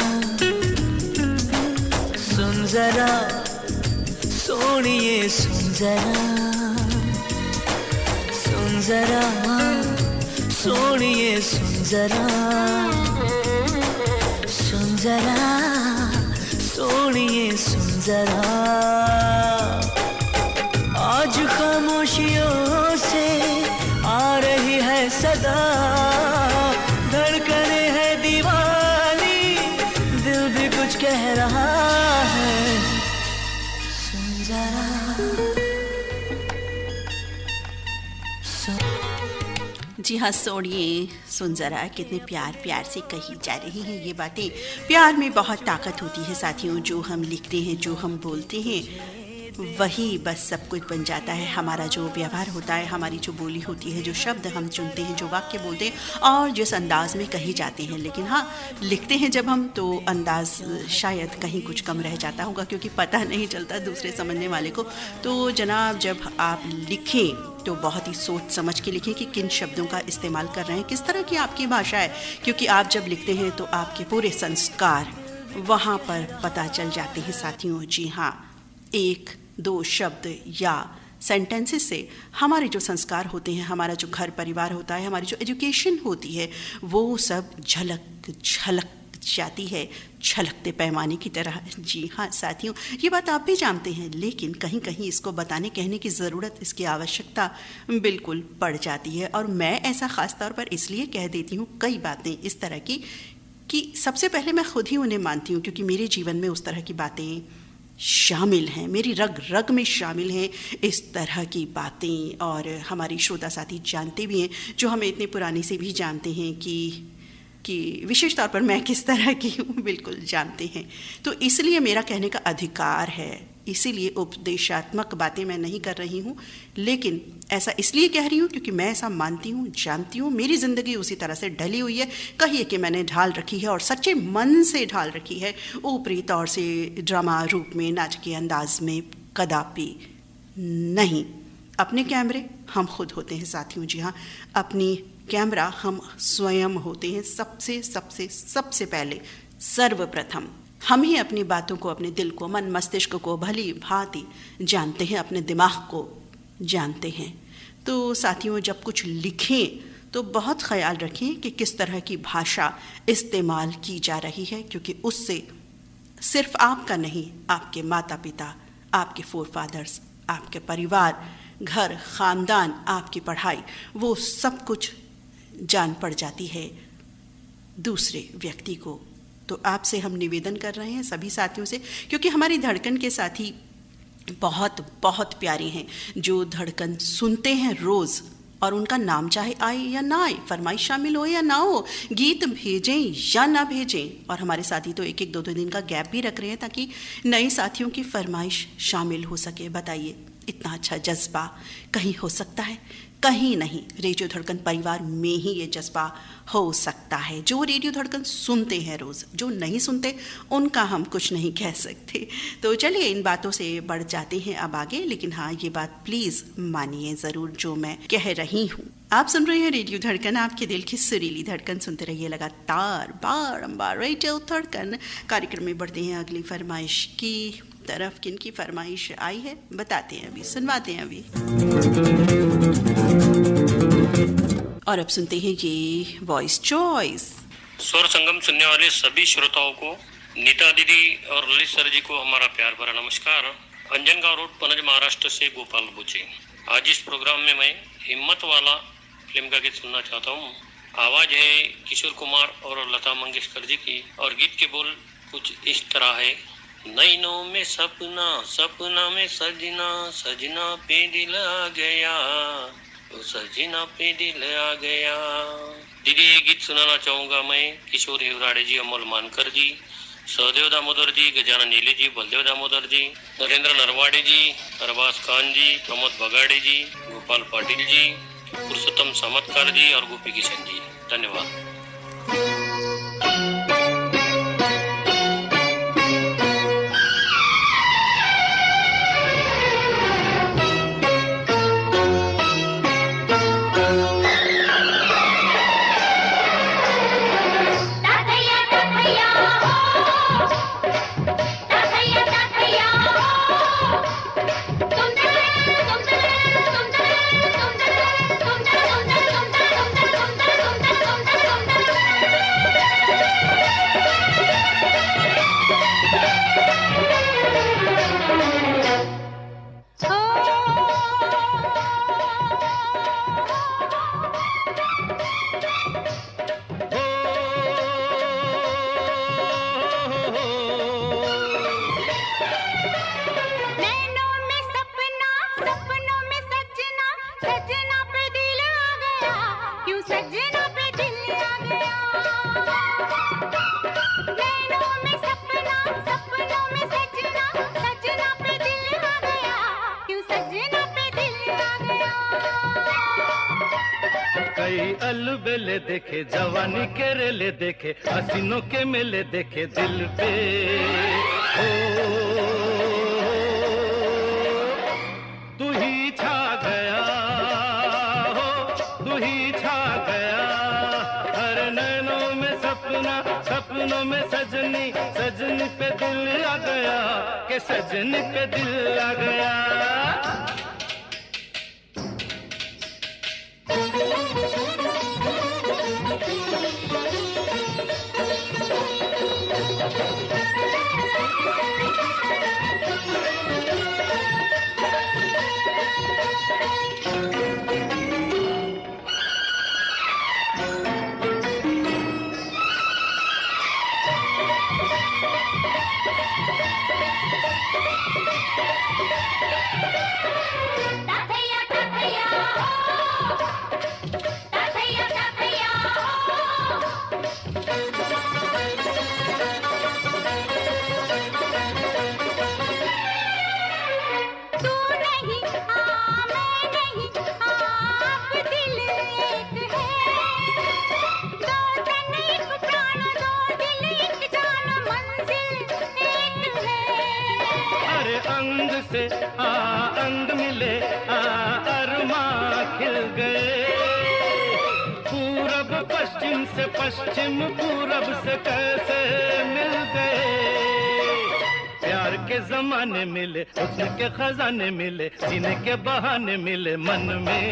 सुन जरा सोनिए सुन जरा, सुन जरा सोनिए सुन जरा, सुन जरा सोनिए सुन जरा। आज खामोशियों से आ रही है सदा, धड़कने है दीवानी, दिल भी कुछ कह रहा है, सुन जरा। जी हाँ, सोनिए सुन जरा कितने प्यार प्यार से कही जा रही हैं ये बातें। प्यार में बहुत ताकत होती है साथियों, जो हम लिखते हैं जो हम बोलते हैं वही बस सब कुछ बन जाता है। हमारा जो व्यवहार होता है, हमारी जो बोली होती है, जो शब्द हम चुनते हैं, जो वाक्य बोलते हैं और जिस अंदाज में कहे जाते हैं। लेकिन हाँ, लिखते हैं जब हम तो अंदाज शायद कहीं कुछ कम रह जाता होगा, क्योंकि पता नहीं चलता दूसरे समझने वाले को। तो जनाब, जब आप लिखें तो बहुत ही सोच समझ के लिखें कि किन शब्दों का इस्तेमाल कर रहे हैं, किस तरह की आपकी भाषा है, क्योंकि आप जब लिखते हैं तो आपके पूरे संस्कार वहाँ पर पता चल जाते हैं साथियों। जी हाँ, एक दो शब्द या सेंटेंसेस से हमारे जो संस्कार होते हैं, हमारा जो घर परिवार होता है, हमारी जो एजुकेशन होती है, वो सब झलक जाती है, छलकते पैमाने की तरह। जी हाँ साथियों, ये बात आप भी जानते हैं, लेकिन कहीं कहीं इसको बताने कहने की ज़रूरत, इसकी आवश्यकता बिल्कुल पड़ जाती है। और मैं ऐसा ख़ास तौर पर इसलिए कह देती हूँ कई बातें इस तरह की कि सबसे पहले मैं खुद ही उन्हें मानती हूँ, क्योंकि मेरे जीवन में उस तरह की बातें शामिल हैं, मेरी रग रग में शामिल हैं इस तरह की बातें। और हमारे श्रोता साथी जानते भी हैं, जो हमें इतने पुराने से भी जानते हैं कि विशेष तौर पर मैं किस तरह की हूँ, बिल्कुल जानते हैं। तो इसलिए मेरा कहने का अधिकार है, इसीलिए उपदेशात्मक बातें मैं नहीं कर रही हूँ, लेकिन ऐसा इसलिए कह रही हूँ क्योंकि मैं ऐसा मानती हूँ, जानती हूँ, मेरी ज़िंदगी उसी तरह से ढली हुई है। कहिए कि मैंने ढाल रखी है, और सच्चे मन से ढाल रखी है, ऊपरी तौर से ड्रामा रूप में, नाटकीय अंदाज में कदापि नहीं। अपने कैमरे हम खुद होते हैं साथियों। जी हाँ, अपनी कैमरा हम स्वयं होते हैं। सबसे पहले, सर्वप्रथम हम ही अपनी बातों को, अपने दिल को, मन मस्तिष्क को भली भांति जानते हैं, अपने दिमाग को जानते हैं। तो साथियों, जब कुछ लिखें तो बहुत ख्याल रखें कि किस तरह की भाषा इस्तेमाल की जा रही है, क्योंकि उससे सिर्फ आपका नहीं, आपके माता पिता, आपके फोरफादर्स, आपके परिवार, घर, ख़ानदान, आपकी पढ़ाई, वो सब कुछ जान पड़ जाती है दूसरे व्यक्ति को। तो आपसे हम निवेदन कर रहे हैं सभी साथियों से, क्योंकि हमारी धड़कन के साथी बहुत बहुत प्यारे हैं, जो धड़कन सुनते हैं रोज़, और उनका नाम चाहे आए या ना आए, फरमाइश शामिल हो या ना हो, गीत भेजें या ना भेजें। और हमारे साथी तो एक दो दिन का गैप भी रख रहे हैं ताकि नए साथियों की फरमाइश शामिल हो सके। बताइए, इतना अच्छा जज्बा कहीं हो सकता है? कहीं नहीं। रेडियो धड़कन परिवार में ही ये जज्बा हो सकता है। जो रेडियो धड़कन सुनते हैं रोज़, जो नहीं सुनते उनका हम कुछ नहीं कह सकते। तो चलिए, इन बातों से बढ़ जाते हैं अब आगे। लेकिन हाँ, ये बात प्लीज़ मानिए ज़रूर जो मैं कह रही हूँ। आप सुन रहे हैं रेडियो धड़कन, आपके दिल की सुरीली धड़कन। सुनते रहिए लगातार, बारंबार रेडियो धड़कन। कार्यक्रम में बढ़ते हैं अगली फरमाइश की तरफ। किनकी फरमाइश आई है बताते हैं, अभी सुनवाते हैं अभी। और अब सुनते हैं ये वॉइस चॉइस। स्वर संगम सुनने वाले सभी श्रोताओं को, नीता दीदी और ललित सर जी को हमारा प्यार भरा नमस्कार। अंजनगांव रोड, पनज, महाराष्ट्र से गोपाल बुचे। आज इस प्रोग्राम में मैं हिम्मत वाला फिल्म का गीत सुनना चाहता हूँ। आवाज है किशोर कुमार और लता मंगेशकर जी की, और गीत के बोल कुछ इस तरह है। नैनों में सपना, सपना में सजना, सजना पे दिल आ गया, तो सजना पे दिल आ गया। दीदी, ये गीत सुनाना चाहूंगा मैं किशोर हिवराड़े जी, अमोल मानकर जी, सहदेव दामोदर जी, गजानन नीले जी, बलदेव दामोदर जी, नरेंद्र नरवाड़े जी, अरबाज खान जी, प्रमोद बगाड़े जी, गोपाल पाटिल जी, पुरुषोत्तम समतकर जी और गोपी किशन जी। धन्यवाद। सपनों में सजना, सजना पे दिल आ गया। कई अलबेले देखे, जवानी के रेले देखे, हसीनों के मेले देखे दिल पे। ओ तू ही छा गया हो, तू ही छा गया हर नैनों में सपना, सपनों में सजनी, सजनी पे दिल आ गया कि सजनी पे दिल आ गया। अंग मिले अरमा खिल गए, पूरब पश्चिम से पश्चिम पूरब से कैसे मिल गए। प्यार के जमाने मिले, हुस्न के खजाने मिले, जीने के बहाने मिले मन में।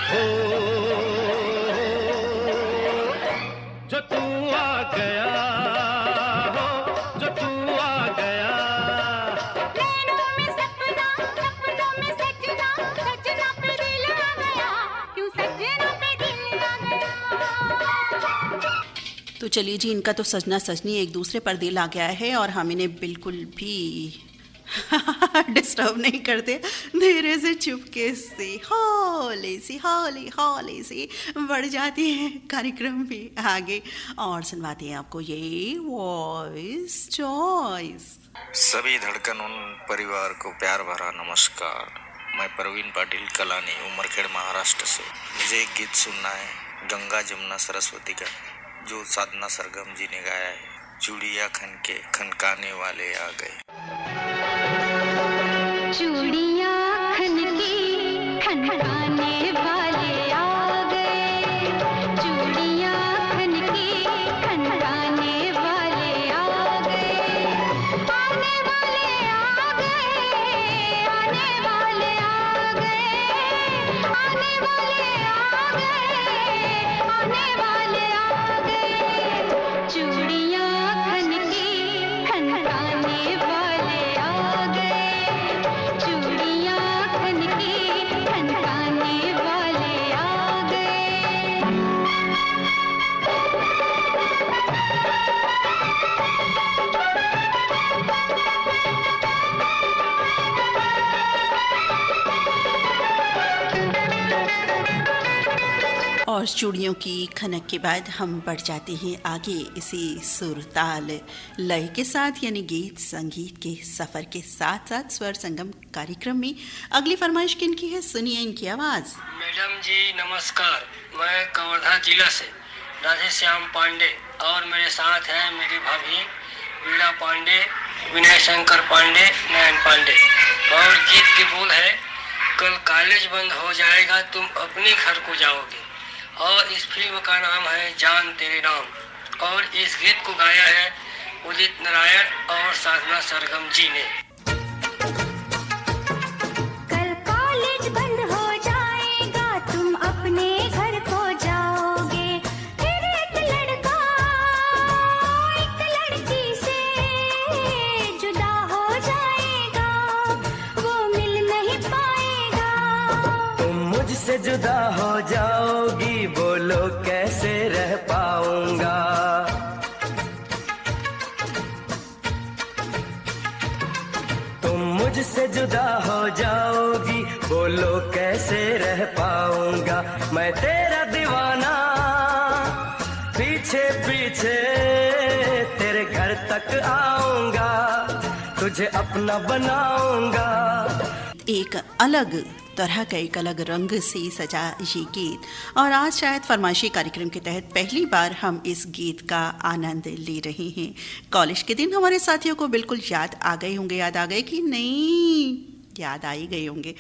हो जो तू आ गया हो, जो तू आ गया। तो चलिए जी, इनका तो सजना सजनी एक दूसरे पर दिल आ गया है और हम इन्हें बिल्कुल भी डिस्टर्ब नहीं करते। धीरे से चुपके से हौले से बढ़ जाती है कार्यक्रम में आगे और सुनवाते हैं आपको ये वॉइस चॉइस। सभी धड़कन उन परिवार को प्यार भरा नमस्कार। मैं प्रवीण पाटिल कलानी, उमरखेड़, महाराष्ट्र से। मुझे एक गीत सुनना है गंगा जमुना सरस्वती का, जो साधना सरगम जी ने गाया है। चूड़िया खन के खनकाने वाले आ गए। चूड़िया खन के खनकाने वाले आ गए, चूड़िया खन के खनकाने वाले आ गए, आने वाले आ गए, आने वाले आ गए, आने वाले आ गए, आने वाले आ गए। चूड़िया खन के खनकाने वाले आ गए, चूड़िया खन के खनकाने वाले आ गए। और चूड़ियों की खनक के बाद हम बढ़ जाते हैं आगे इसी सुर ताल लय के साथ, यानी गीत संगीत के सफर के साथ साथ स्वर संगम कार्यक्रम में। अगली फरमाइश किनकी है, सुनिए इनकी आवाज। मैडम जी नमस्कार, मैं कवर्धा जिला से राधे श्याम पांडे और मेरे साथ हैं मेरी भाभी वीणा पांडे, विनय शंकर पांडे, नयन पांडे। और गीत के बोल है, कल कॉलेज बंद हो जाएगा तुम अपने घर को जाओगे। और इस फिल्म का नाम है जान तेरे नाम। और इस गीत को गाया है उदित नारायण और साधना सरगम जी ने। कल कॉलेज बंद हो जाएगा तुम अपने घर को जाओगे, फिर एक लड़का एक लड़की से जुदा हो जाएगा, वो मिल नहीं पाएगा। तुम मुझसे जुदा हो जाओगी, बोलो कैसे रह पाऊंगा। तुम मुझसे जुदा हो जाओगी, बोलो कैसे रह पाऊंगा। मैं तेरा दीवाना पीछे पीछे तेरे घर तक आऊंगा, तुझे अपना बनाऊंगा। एक अलग तरह का एक अलग रंग से सजा ये गीत। और आज शायद फरमाइशी कार्यक्रम के तहत पहली बार हम इस गीत का आनंद ले रहे हैं। कॉलेज के दिन हमारे साथियों को बिल्कुल याद आ गए होंगे, याद आ गए कि नहीं? याद आ ही गए होंगे,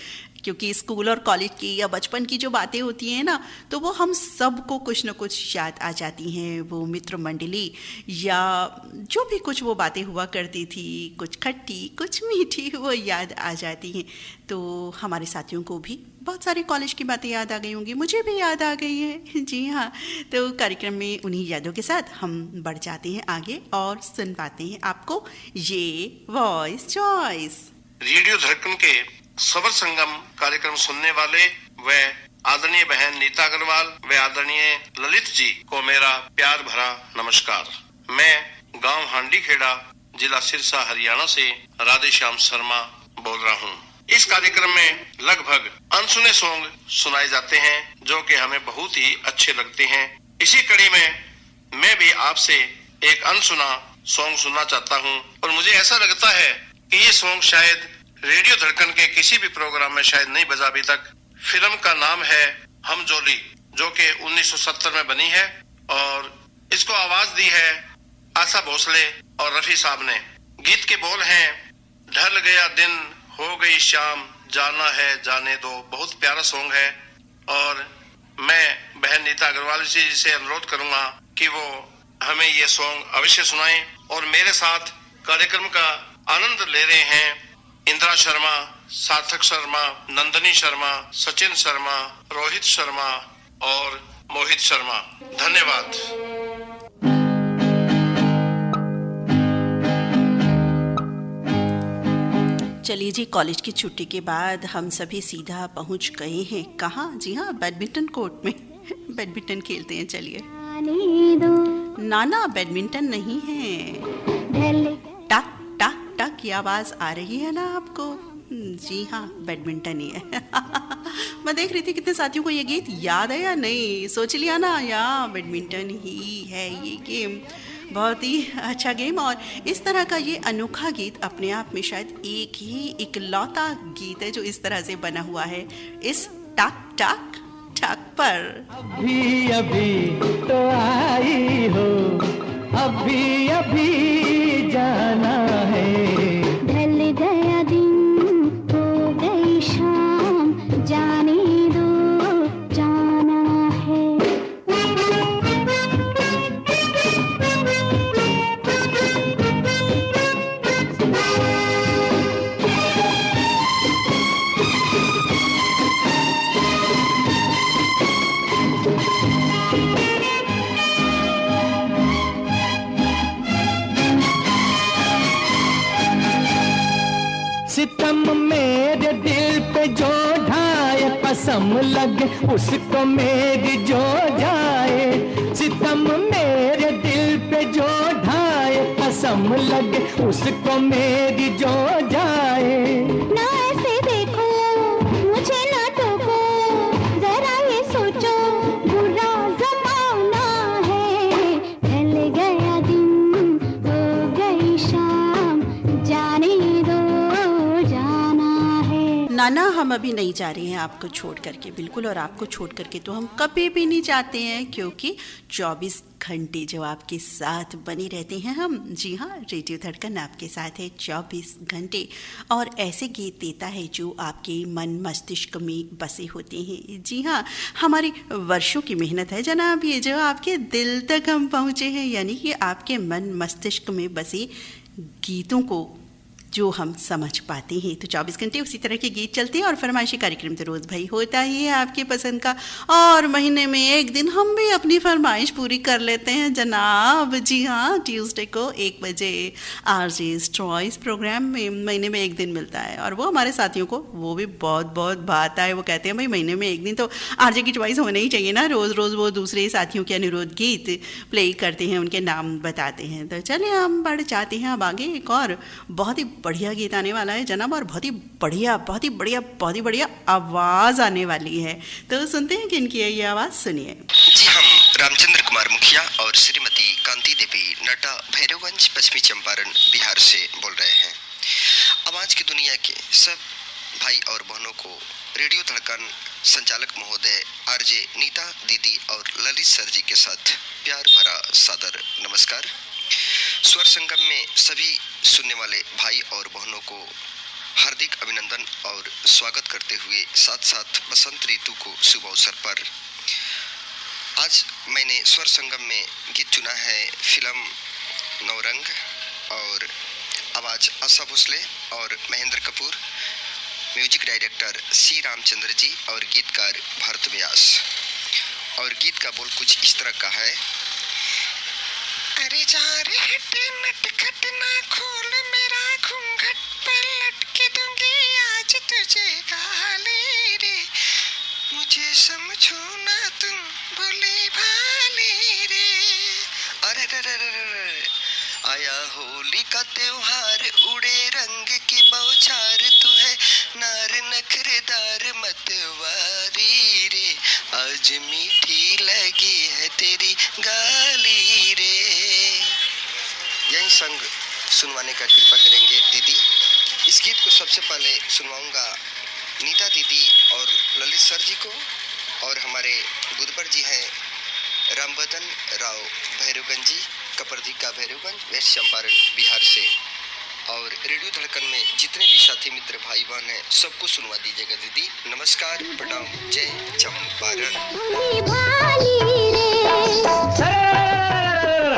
क्योंकि स्कूल और कॉलेज की या बचपन की जो बातें होती हैं ना, तो वो हम सबको कुछ न कुछ याद आ जाती हैं। वो मित्र मंडली या जो भी कुछ वो बातें हुआ करती थी, कुछ खट्टी कुछ मीठी, वो याद आ जाती हैं। तो हमारे साथियों को भी बहुत सारे कॉलेज की बातें याद आ गई होंगी, मुझे भी याद आ गई है। जी हाँ, तो कार्यक्रम में उन्हीं यादों के साथ हम बढ़ जाते हैं आगे और सुन पाते हैं आपको ये वॉइस चॉइस। रेडियो धड़कन के स्वर संगम कार्यक्रम सुनने वाले व आदरणीय बहन नीता अग्रवाल व आदरणीय ललित जी को मेरा प्यार भरा नमस्कार। मैं गांव हांडी खेड़ा, जिला सिरसा, हरियाणा से राधेश्याम शर्मा बोल रहा हूं। इस कार्यक्रम में लगभग अनसुने सॉन्ग सुनाए जाते हैं जो कि हमें बहुत ही अच्छे लगते हैं। इसी कड़ी में मैं भी आपसे एक अनसुना सॉन्ग सुनना चाहता हूं और मुझे ऐसा लगता है कि ये सॉन्ग शायद रेडियो धड़कन के किसी भी प्रोग्राम में शायद नहीं बजा अभी तक। फिल्म का नाम है हम जोली, जो कि 1970 में बनी है और इसको आवाज दी है आशा भोसले और रफी साहब ने। गीत के बोल हैं, ढल गया दिन हो गई शाम, जाना है जाने दो। बहुत प्यारा सॉन्ग है और मैं बहन नीता अग्रवाल जी से अनुरोध करूंगा कि वो हमें ये सॉन्ग अवश्य सुनाएं। और मेरे साथ कार्यक्रम का आनंद ले रहे हैं इंदिरा शर्मा, सार्थक शर्मा, नंदनी शर्मा, सचिन शर्मा, रोहित शर्मा और मोहित शर्मा। धन्यवाद। चलिए जी, कॉलेज की छुट्टी के बाद हम सभी सीधा पहुंच गए हैं कहाँ? जी हाँ, बैडमिंटन कोर्ट में बैडमिंटन खेलते हैं। चलिए। नाना, बैडमिंटन नहीं है। टक टक टक की आवाज आ रही है ना आपको? जी हाँ, बैडमिंटन ही है। मैं देख रही थी कितने साथियों को ये गीत याद है या नहीं। सोच लिया ना, या बैडमिंटन ही है ये गेम। बहुत ही अच्छा गेम और इस तरह का ये अनोखा गीत अपने आप में शायद एक ही इकलौता गीत है जो इस तरह से बना हुआ है इस टक टक टक पर। अभी अभी तो आई हो, अभी अभी जाना है। ढल गया दिन हो गई शाम, जाने दो जाना है। सितम मेरे दिल पे जो ढाए, कसम लगे उसको मेरी जो जाए। सितम मेरे दिल पे जो ढाए, कसम लगे उसको मेरी जो जाए। ना ऐसे देखो, मुझे ना टोको, जरा ये सोचो बुरा जमाना है। ढल गया दिन हो गई शाम, जाने दो जाना है। नाना, हम अभी नहीं जा रहे हैं आपको छोड़ करके, बिल्कुल। और आपको छोड़ करके तो हम कभी भी नहीं जाते हैं, क्योंकि 24 घंटे जो आपके साथ बने रहते हैं हम। जी हाँ, रेडियो धड़कन आपके साथ है 24 घंटे और ऐसे गीत देता है जो आपके मन मस्तिष्क में बसे होते हैं। जी हाँ, हमारी वर्षों की मेहनत है जनाब ये, जो आपके दिल तक हम पहुँचे हैं, यानी कि आपके मन मस्तिष्क में बसे गीतों को जो हम समझ पाते हैं। तो 24 घंटे उसी तरह के गीत चलते हैं और फरमाइशी कार्यक्रम तो रोज़ भाई होता ही है आपके पसंद का। और महीने में एक दिन हम भी अपनी फरमाइश पूरी कर लेते हैं जनाब। जी हाँ, ट्यूसडे को 1 बजे आरजे's चॉइस प्रोग्राम में महीने में एक दिन मिलता है और वो हमारे साथियों को वो भी बहुत बहुत भाता है। वो कहते हैं भाई महीने में एक दिन तो आरजे की चॉइस होना ही चाहिए ना। रोज़ रोज़ वो दूसरे साथियों के अनुरोध गीत प्ले करते हैं, उनके नाम बताते हैं। तो चलिए हम बढ़ जाते हैं अब आगे। एक और बहुत ही बढ़िया गीत आने वाला है जनाब और बहुत ही बढ़िया आवाज़ आने वाली है। तो सुनते हैं कि इनकी ये आवाज़ सुनिए। जी, हम रामचंद्र कुमार मुखिया और श्रीमती कांति देवी नटा भैरवगंज पश्चिमी चंपारण बिहार से बोल रहे हैं। अब आज की दुनिया के सब भाई और बहनों को रेडियो धड़कन संचालक महोदय आरजे नीता दीदी और ललित सर जी के साथ प्यार भरा सादर नमस्कार। स्वर संगम में सभी सुनने वाले भाई और बहनों को हार्दिक अभिनंदन और स्वागत करते हुए साथ साथ बसंत ऋतु को शुभ अवसर पर आज मैंने स्वर संगम में गीत चुना है फिल्म नौरंग और आवाज आशा भोसले और महेंद्र कपूर, म्यूजिक डायरेक्टर सी रामचंद्र जी और गीतकार भारत व्यास। और गीत का बोल कुछ इस तरह का है। अरे जा रे हटे नटखट ना खोल मेरा घूंघट पलट के दूंगी आज तुझे गाली रे, मुझे समझो ना तुम भोली भाली रे। अरे आया होली का त्योहार, उड़े रंग की बौछार, तू है नार नखरेदार मतवारी रे, आज मीठी लगी है तेरी गाली रे। यही संग सुनवाने का कृपा करेंगे दीदी। इस गीत को सबसे पहले सुनवाऊंगा नीता दीदी और ललित सर जी को, और हमारे गुदबर जी हैं रामबदन राव भैरवगंज जी, कपरधिका भैरवगंज, वेस्ट चंपारण बिहार से। और रेडियो धड़कन में जितने भी साथी मित्र भाई बहन हैं सबको सुनवा दीजिएगा दीदी। नमस्कार, प्रणाम, जय चंपारण।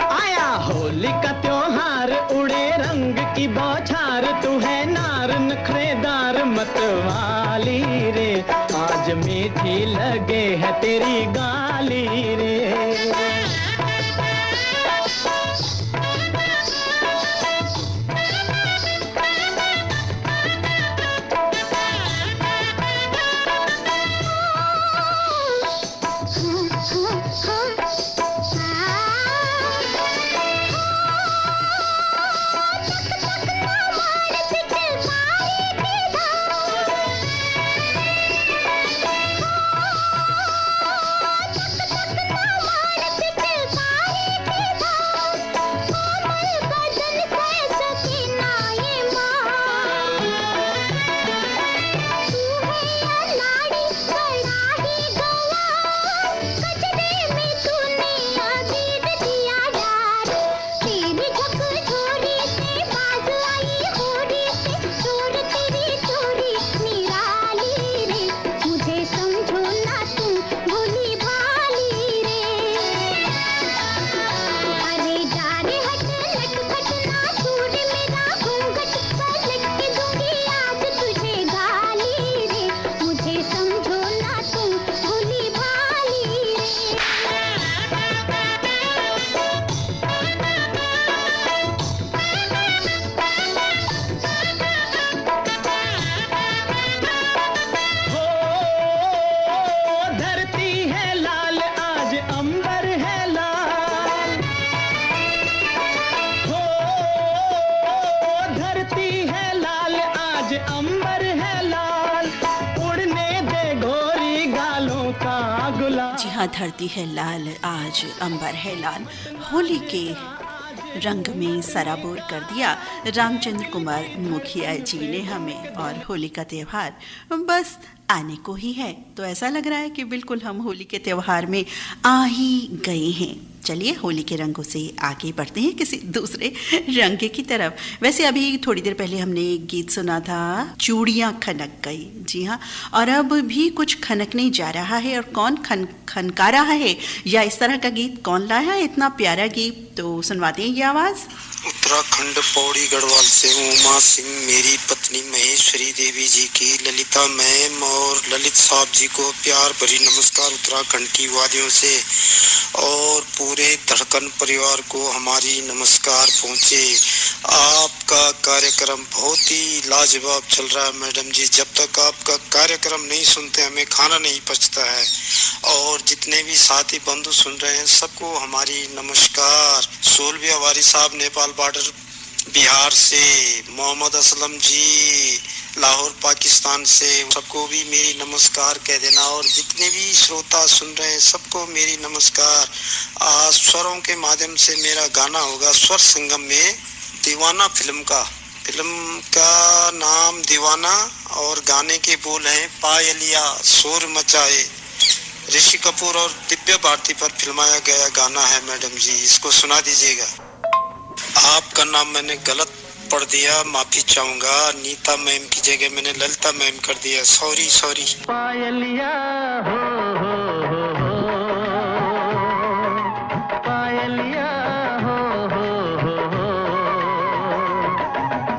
आया होली का त्योहार, उड़े रंग की बौछार, तू है नार नखरेदार मतवाली रे, आज मीठी लगे है तेरी गाली रे। धरती है लाल, आज अंबर है लाल। होली के रंग में सराबोर कर दिया रामचंद्र कुमार मुखिया जी ने हमें, और होली का त्योहार बस आने को ही है। तो ऐसा लग रहा है कि बिल्कुल हम होली के त्योहार में आ ही गए हैं। चलिए होली के रंगों से आगे बढ़ते हैं किसी दूसरे रंग की तरफ। वैसे अभी थोड़ी देर पहले हमने एक गीत सुना था, चूड़ियाँ खनक गई। जी हाँ, और अब भी कुछ खनकने जा रहा है, और कौन खनका रहा है या इस तरह का गीत कौन लाया है, इतना प्यारा गीत, तो सुनवाते हैं ये आवाज़। उत्तराखंड पौड़ी गढ़वाल से उमा सिंह मेरी पत्नी महेश्वरी देवी जी की ललिता मैम और ललित साहब जी को प्यार भरी नमस्कार उत्तराखंड की वादियों से, और पूरे धड़कन परिवार को हमारी नमस्कार पहुँचे। आपका कार्यक्रम बहुत ही लाजवाब चल रहा है मैडम जी। जब तक आपका कार्यक्रम नहीं सुनते हमें खाना नहीं पचता है। और जितने भी साथी बंधु सुन रहे हैं सबको हमारी नमस्कार। सोलविया वारी साहब नेपाल बॉर्डर बिहार से, मोहम्मद असलम जी लाहौर पाकिस्तान से, सबको भी मेरी नमस्कार कह देना। और जितने भी श्रोता सुन रहे हैं सबको मेरी नमस्कार। आज स्वरों के माध्यम से मेरा गाना होगा स्वर संगम में दीवाना फिल्म का नाम दीवाना और गाने के बोल हैं पायलिया शोर मचाए। ऋषि कपूर और दिव्या भारती पर फिल्माया गया गाना है मैडम जी, इसको सुना दीजिएगा। आपका नाम मैंने गलत पढ़ दिया, माफी चाहूंगा। नीता मैम की जगह मैंने ललिता मैम कर दिया, सॉरी। पायलिया हो पायलिया हो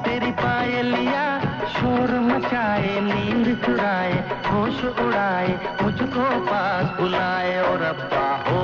तेरी पायलिया शोर मचाए, नींद चुराए, होश उड़ाए, मुझको पास बुलाए और अब्बा हो।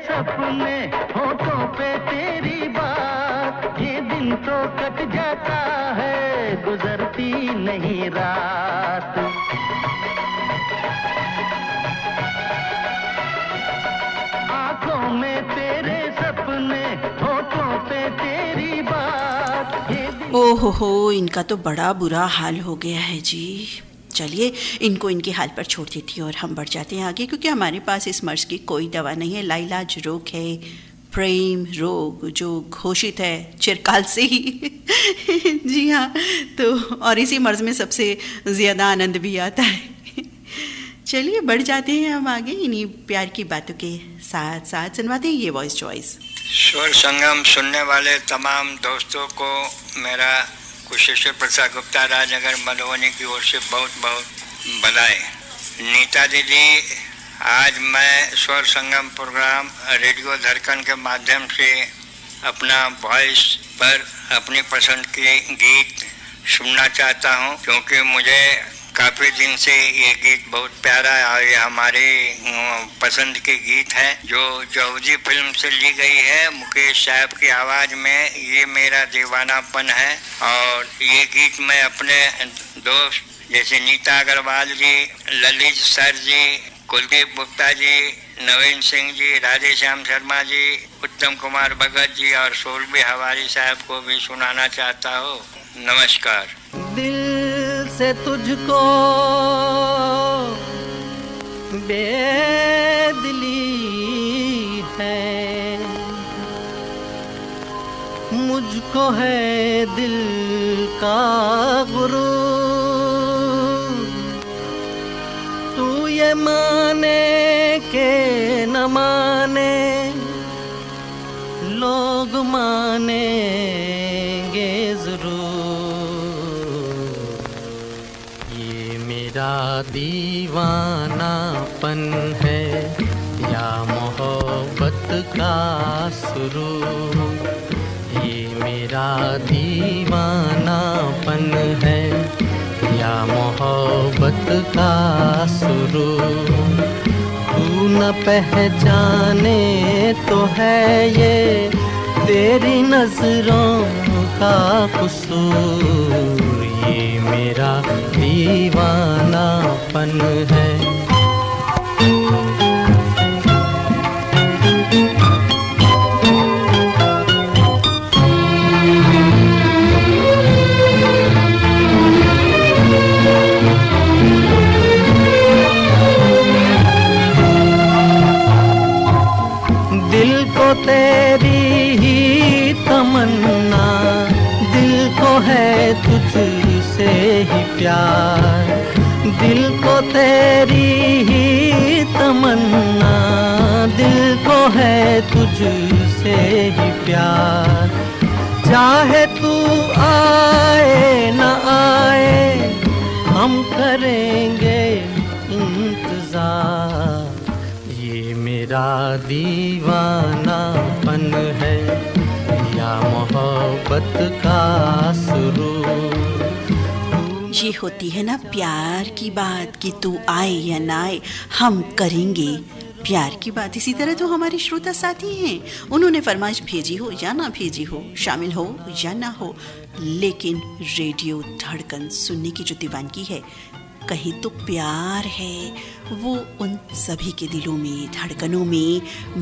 सपने होठों पे तेरी बात, ये दिन तो कट जाता है, गुजरती नहीं रात। आंखों में तेरे सपने, होठों पे तेरी बात। ओहो, इनका तो बड़ा बुरा हाल हो गया है जी। चलिए इनको इनके हाल पर छोड़ देती हूँ और हम बढ़ जाते हैं आगे, क्योंकि हमारे पास इस मर्ज की कोई दवा नहीं है। लाइलाज रोग है, प्रेम रोग जो घोषित है चिरकाल से ही। जी हाँ, तो और इसी मर्ज में सबसे ज़्यादा आनंद भी आता है। चलिए बढ़ जाते हैं हम आगे, इन्हीं प्यार की बातों के साथ साथ सुनवाते हैं ये वॉइस चॉइस। स्वर संगम सुनने वाले तमाम दोस्तों को मेरा कुशेश्वर प्रसाद गुप्ता राजनगर मधुबनी की ओर से बहुत बहुत बधाई। नीता दीदी, आज मैं स्वर संगम प्रोग्राम रेडियो धड़कन के माध्यम से अपना वॉइस पर अपनी पसंद के गीत सुनना चाहता हूं, क्योंकि मुझे काफ़ी दिन से ये गीत बहुत प्यारा है और ये हमारे पसंद के गीत है जो जौजी फिल्म से ली गई है। मुकेश साहब की आवाज़ में ये मेरा दीवानापन है। और ये गीत मैं अपने दोस्त जैसे नीता अग्रवाल जी, ललित सर जी, कुलदीप गुप्ता जी, नवीन सिंह जी, राधे श्याम शर्मा जी, उत्तम कुमार भगत जी और सोलबी हवारी साहब को भी सुनाना चाहता हूँ। नमस्कार। दिल से तुझको बेदिली है, मुझको है दिल का गुरूर। तू ये माने के न माने, लोग मानेंगे जरूर। ये मेरा दीवानापन है या मोहब्बत का सुरूर। ये मेरा दीवानापन है या मोहब्बत का सुरूर। तू न पहचाने तो है ये तेरी नजरों का कसूर। ये मेरा दीवानापन है। दिल को तेरी ही तमन्ना, दिल को है तुझसे ही प्यार। दिल को तेरी ही तमन्ना, दिल को है तुझसे ही प्यार। चाहे तू आए न आए हम करेंगे इंतजार। ये मेरा दीवानापन है या मोहब्बत का सुरूर। ये होती है ना प्यार की बात कि तू आए या ना आए हम करेंगे प्यार की बात। इसी तरह तो हमारे श्रोता साथी हैं, उन्होंने फरमाइश भेजी हो या ना भेजी हो, शामिल हो या ना हो, लेकिन रेडियो धड़कन सुनने की जो दीवानगी है, कहीं तो प्यार है वो उन सभी के दिलों में, धड़कनों में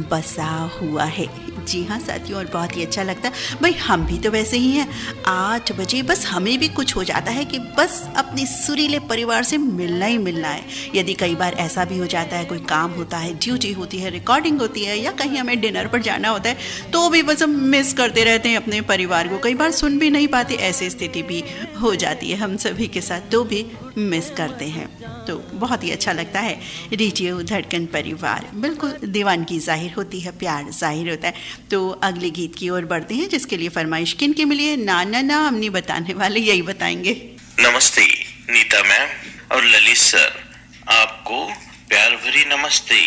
बसा हुआ है। जी हाँ साथियों, और बहुत ही अच्छा लगता है। भाई हम भी तो वैसे ही हैं, 8 बजे बस हमें भी कुछ हो जाता है कि बस अपने सुरीले परिवार से मिलना ही मिलना है। यदि कई बार ऐसा भी हो जाता है, कोई काम होता है, ड्यूटी होती है, रिकॉर्डिंग होती है, या कहीं हमें डिनर पर जाना होता है, तो भी बस हम मिस करते रहते हैं अपने परिवार को, कई बार सुन भी नहीं पाते। ऐसी स्थिति भी हो जाती है हम सभी के साथ, तो भी मिस करते हैं। तो बहुत ही अच्छा लगता है रेडियो धड़कन परिवार, बिल्कुल दीवानगी जाहिर होती है, प्यार जाहिर होता है। तो अगले गीत की ओर बढ़ते हैं, जिसके लिए फरमाइश किन के मिली है? ना ना ना हम नहीं बताने वाले, यही बताएंगे। नमस्ते नीता मैम और ललित सर, आपको प्यार भरी नमस्ते।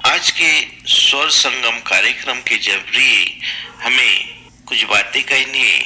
आज के स्वर संगम कार्यक्रम के जरिए हमें कुछ बातें कहनी है।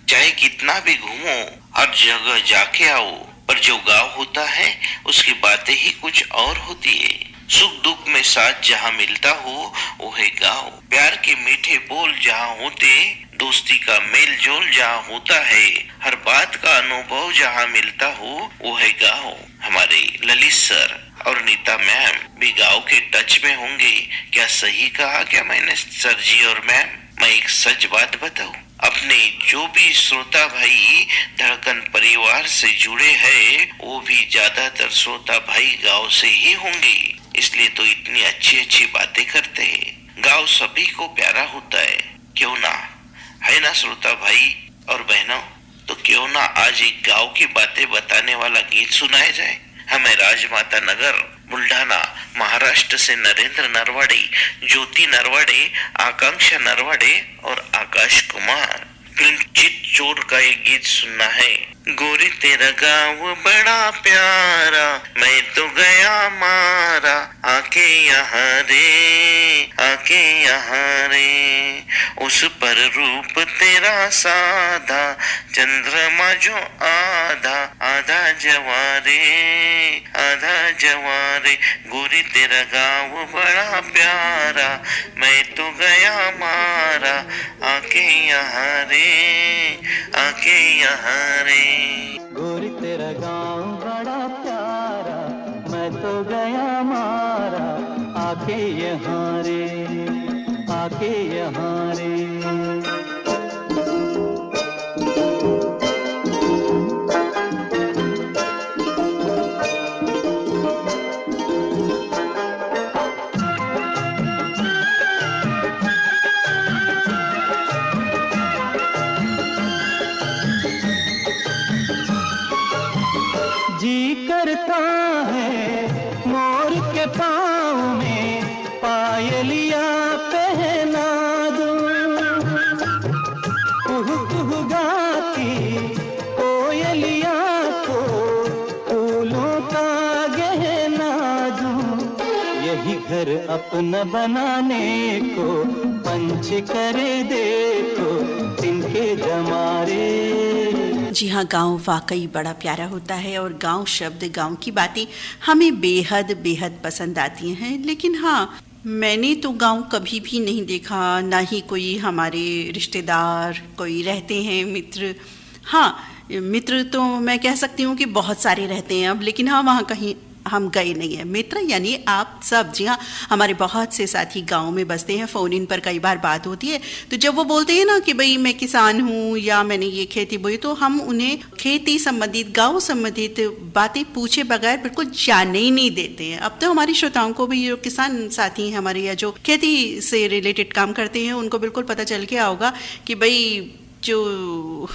चाहे कितना भी घूमो, हर जगह जाके आओ, पर जो गाँव होता है उसकी बातें ही कुछ और होती है। सुख दुख में साथ जहाँ मिलता हो वो है गाँव। प्यार के मीठे बोल जहाँ होते, दोस्ती का मेल जोल जहाँ होता है, हर बात का अनुभव जहाँ मिलता हो वो है गाँव। हमारे ललित सर और नीता मैम भी गाँव के टच में होंगे। क्या सही कहा क्या मैंने सर जी और मैम? मैं एक सच बात बताऊं, अपने जो भी श्रोता भाई धड़कन परिवार से जुड़े हैं, वो भी ज्यादातर श्रोता भाई गांव से ही होंगे, इसलिए तो इतनी अच्छी अच्छी बातें करते हैं। गांव सभी को प्यारा होता है, क्यों ना, है ना श्रोता भाई और बहनों? तो क्यों ना आज एक गांव की बातें बताने वाला गीत सुनाया जाए। हमें राजमाता नगर बुल्ढाना महाराष्ट्र से नरेंद्र नरवाड़े, ज्योति नरवाड़े, आकांक्षा नरवाड़े और आकाश कुमार फिल्म चित चोर का एक गीत सुनना है। गोरी तेरा गाँव बड़ा प्यारा, मैं तो गया मारा, आके यहाँ रे, आके यहाँ रे, उस पर रूप तेरा साधा, चंद्रमा जो आधा, आधा जवारे, आधा जवारे। गोरी तेरा गाँव बड़ा प्यारा, मैं तो गया मारा, आके यहाँ रे, आके यहाँ रे। गोरी तेरा गाँव बड़ा प्यारा, मैं तो गया मारा, आके यहाँ रे, आके यहाँ रे। जी करता है मोर के पाँव में पायलिया पहना दूं, कुहू कुहू गाती कोयलिया को फूलों का गहना दूं। यही घर अपना बनाने को पंच करे देखो तिनके जमारे। जी हाँ, गांव वाकई बड़ा प्यारा होता है और गांव शब्द, गांव की बातें हमें बेहद बेहद पसंद आती हैं। लेकिन हाँ, मैंने तो गांव कभी भी नहीं देखा, ना ही कोई हमारे रिश्तेदार कोई रहते हैं, मित्र। हाँ, मित्र तो मैं कह सकती हूँ कि बहुत सारे रहते हैं अब, लेकिन हाँ वहाँ कहीं हम गए नहीं हैं। मित्र यानी आप सब। जी हाँ, हमारे बहुत से साथी गांव में बसते हैं, फ़ोन इन पर कई बार बात होती है, तो जब वो बोलते हैं ना कि भाई मैं किसान हूँ या मैंने ये खेती बोई, तो हम उन्हें खेती संबंधित, गांव संबंधित बातें पूछे बगैर बिल्कुल जाने ही नहीं देते हैं। अब तो हमारे श्रोताओं को भी, जो किसान साथी हैं हमारे या जो खेती से रिलेटेड काम करते हैं, उनको बिल्कुल पता चल गया होगा कि भाई जो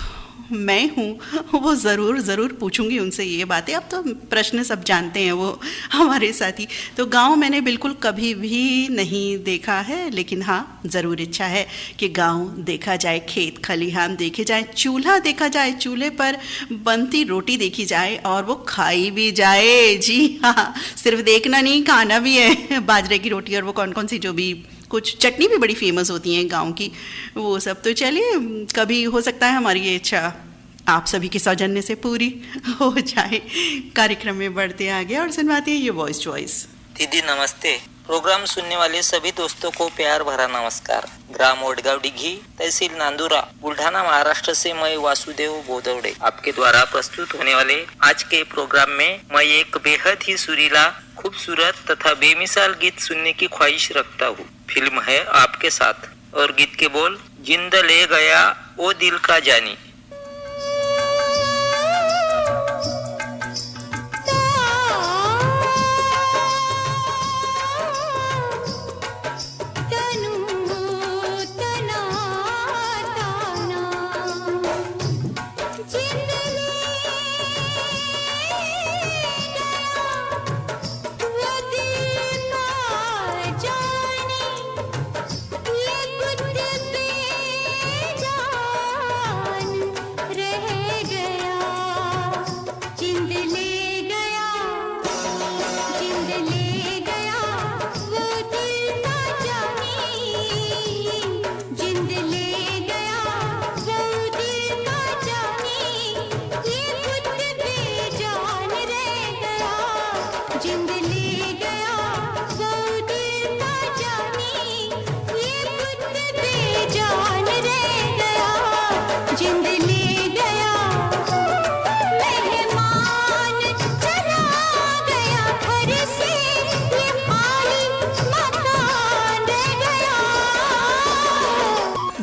मैं हूँ वो ज़रूर पूछूंगी उनसे ये बातें। अब तो प्रश्न सब जानते हैं वो हमारे साथी। तो गांव मैंने बिल्कुल कभी भी नहीं देखा है, लेकिन हाँ ज़रूर इच्छा है कि गांव देखा जाए, खेत खलिहान देखे जाए, चूल्हा देखा जाए, चूल्हे पर बनती रोटी देखी जाए और वो खाई भी जाए। जी हाँ, सिर्फ देखना नहीं, खाना भी है। बाजरे की रोटी और वो कौन कौन सी जो भी कुछ चटनी भी बड़ी फेमस होती हैं गांव की, वो सब। तो चलिए, कभी हो सकता है हमारी ये इच्छा आप सभी के सौजन्य से पूरी हो जाए। कार्यक्रम में बढ़ते आगे और सुनवाते हैं ये वॉइस चॉइस। दीदी नमस्ते। प्रोग्राम सुनने वाले सभी दोस्तों को प्यार भरा नमस्कार। ग्राम ओडगांव डिघी, तहसील नांदुरा, बुल्ढाना, महाराष्ट्र से मैं वासुदेव बोदवड़े आपके द्वारा प्रस्तुत होने वाले आज के प्रोग्राम में मैं एक बेहद ही सुरीला, खूबसूरत तथा बेमिसाल गीत सुनने की ख्वाहिश रखता हूँ। फिल्म है आपके साथ और गीत के बोल, जिंद ले गया ओ दिल का जानी।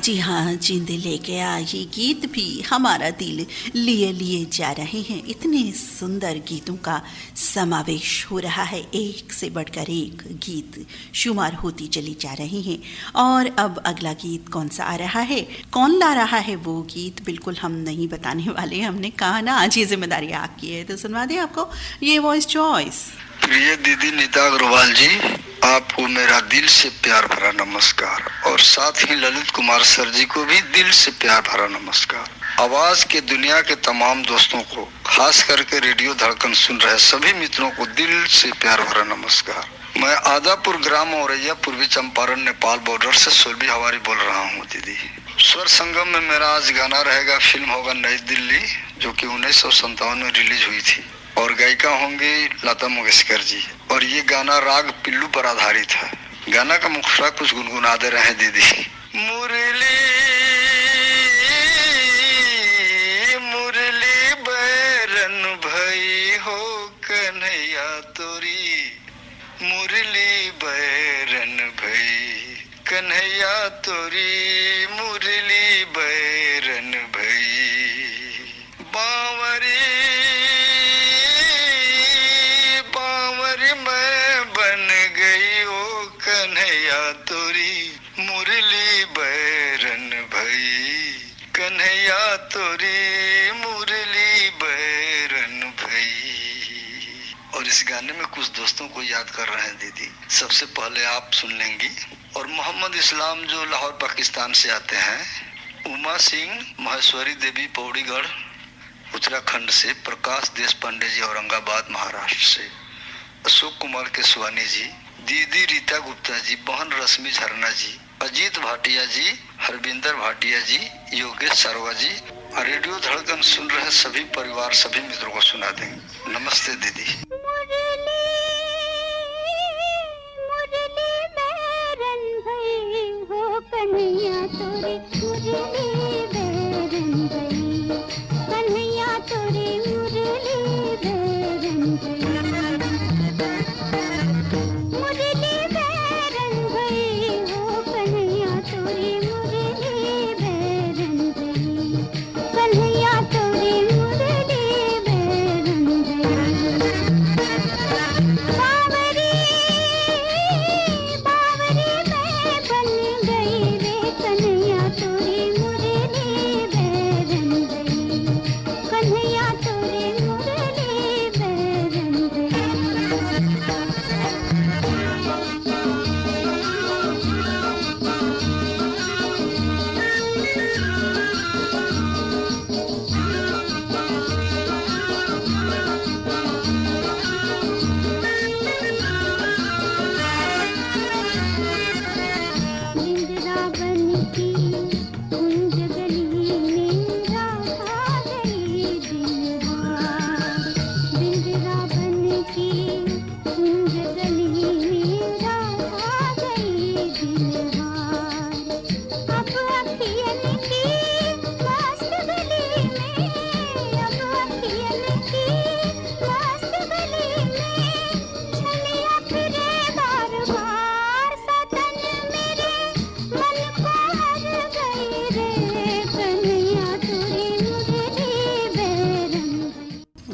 जी हाँ, जिंद ले गया, ये गीत भी हमारा दिल लिए लिए जा रहे हैं। इतने सुंदर गीतों का समावेश हो रहा है, एक से बढ़कर एक गीत शुमार होती चली जा रही हैं। और अब अगला गीत कौन सा आ रहा है, कौन ला रहा है वो गीत, बिल्कुल हम नहीं बताने वाले। हमने कहा ना, आज ये जिम्मेदारी आपकी है, तो सुनवा दें आपको ये वॉइस चॉइस। प्रिय दीदी नीता अग्रवाल जी, आपको मेरा दिल से प्यार भरा नमस्कार, और साथ ही ललित कुमार सर जी को भी दिल से प्यार भरा नमस्कार। आवाज के दुनिया के तमाम दोस्तों को, खास करके रेडियो धड़कन सुन रहे सभी मित्रों को दिल से प्यार भरा नमस्कार। मैं आदापुर ग्राम औरैया, पूर्वी चंपारण, नेपाल बॉर्डर से सुरभि हवारी बोल रहा हूँ दीदी। स्वर संगम में मेरा आज गाना रहेगा, फिल्म होगा नई दिल्ली, जो कि 1957 में रिलीज हुई थी, और गायिका होंगी लता मंगेशकर जी, और ये गाना राग पिल्लू पर आधारित है। गाना का मुखड़ा कुछ गुनगुना दे रहे हैं दीदी। मुरली मुरली बैरन भई हो कन्हैया तोरी, मुरली बैरन भई कन्हैया तोरी, मुरली बैरन भई बावरी मैं बन गई ओ कन्हैया तोरी, मुरली बैरन भई कन्हैया तोरी, मुरली बैरन भई। और इस गाने में कुछ दोस्तों को याद कर रहे हैं दीदी। सबसे पहले आप सुन लेंगी, और मोहम्मद इस्लाम जो लाहौर पाकिस्तान से आते हैं, उमा सिंह महेश्वरी देवी पौड़ीगढ़ उत्तराखंड से, प्रकाश देश पांडे जी औरंगाबाद महाराष्ट्र से, अशोक कुमार केसवानी जी, दीदी रीता गुप्ता जी, बहन रश्मि झरना जी, अजीत भाटिया जी, हरविंदर भाटिया जी, योगेश सरवा जी, और रेडियो धड़कन सुन रहे सभी परिवार, सभी मित्रों को सुना देंगे। नमस्ते दीदी। बावरी मैं बन गई रे कन्हैया तोरी, अखियन की मस्त गली में, अब अखियन की मस्त गली में छलिया फिरे बार बार सतन मेरे मन को हर गई रे कन्हैया तोरी मुरली बैरन।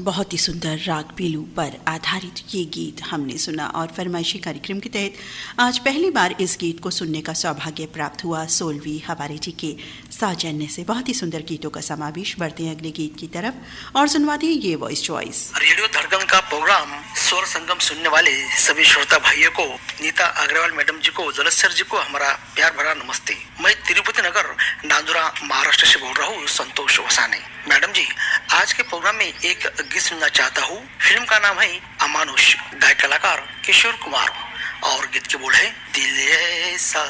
बहुत ही सुंदर राग पीलू पर आधारित ये गीत हमने सुना और फरमाइशी कार्यक्रम के तहत आज पहली बार इस गीत को सुनने का सौभाग्य प्राप्त हुआ सोलवी हवारे जी के सौजन्य से। बहुत ही सुंदर गीतों का समावेश। बढ़ते हैं अगले गीत की तरफ और सुनवाते हैं ये वॉइस चॉइस। रेडियो धड़कन का प्रोग्राम स्वर संगम सुनने वाले सभी श्रोता भाइयों को, नीता अग्रवाल मैडम जी को, जलस्सर जी को हमारा प्यार भरा नमस्ते। मैं तिरुपति नगर नांदुरा महाराष्ट्र से बोल रहा हूँ, संतोष वसाने। मैडम जी, आज के प्रोग्राम में एक गीत सुनना चाहता हूँ। फिल्म का नाम है अमानुष, गायक कलाकार किशोर कुमार और गीत के बोल है दिल ऐसा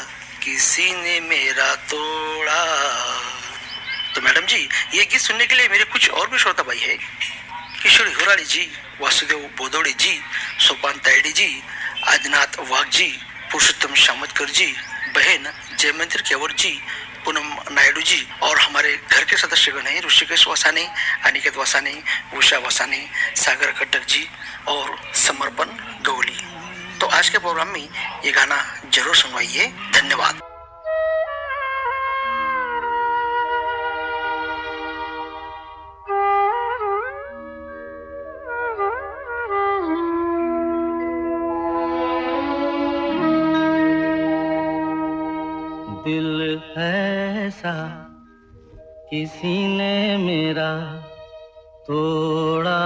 किसी ने मेरा तोड़ा। तो मैडम जी, ये गीत सुनने के लिए मेरे कुछ और भी श्रोता भाई है। किशोर हिराली जी, वासुदेव बोदोड़े जी, सोपान तायडे जी, आदिनाथ वाघ जी, पुरुषोत्तम शामतकर जी, बहन जयमंत्री केवर जी, पूनम नायडू जी और हमारे घर के सदस्यगण हैं ऋषिकेश वसाने, अनिकेत वसाने, उषा वसाने, सागर खट्टक जी और समर्पण गौली। तो आज के प्रोग्राम में ये गाना जरूर सुनवाइए। धन्यवाद। दिल ऐसा किसी ने मेरा तोड़ा,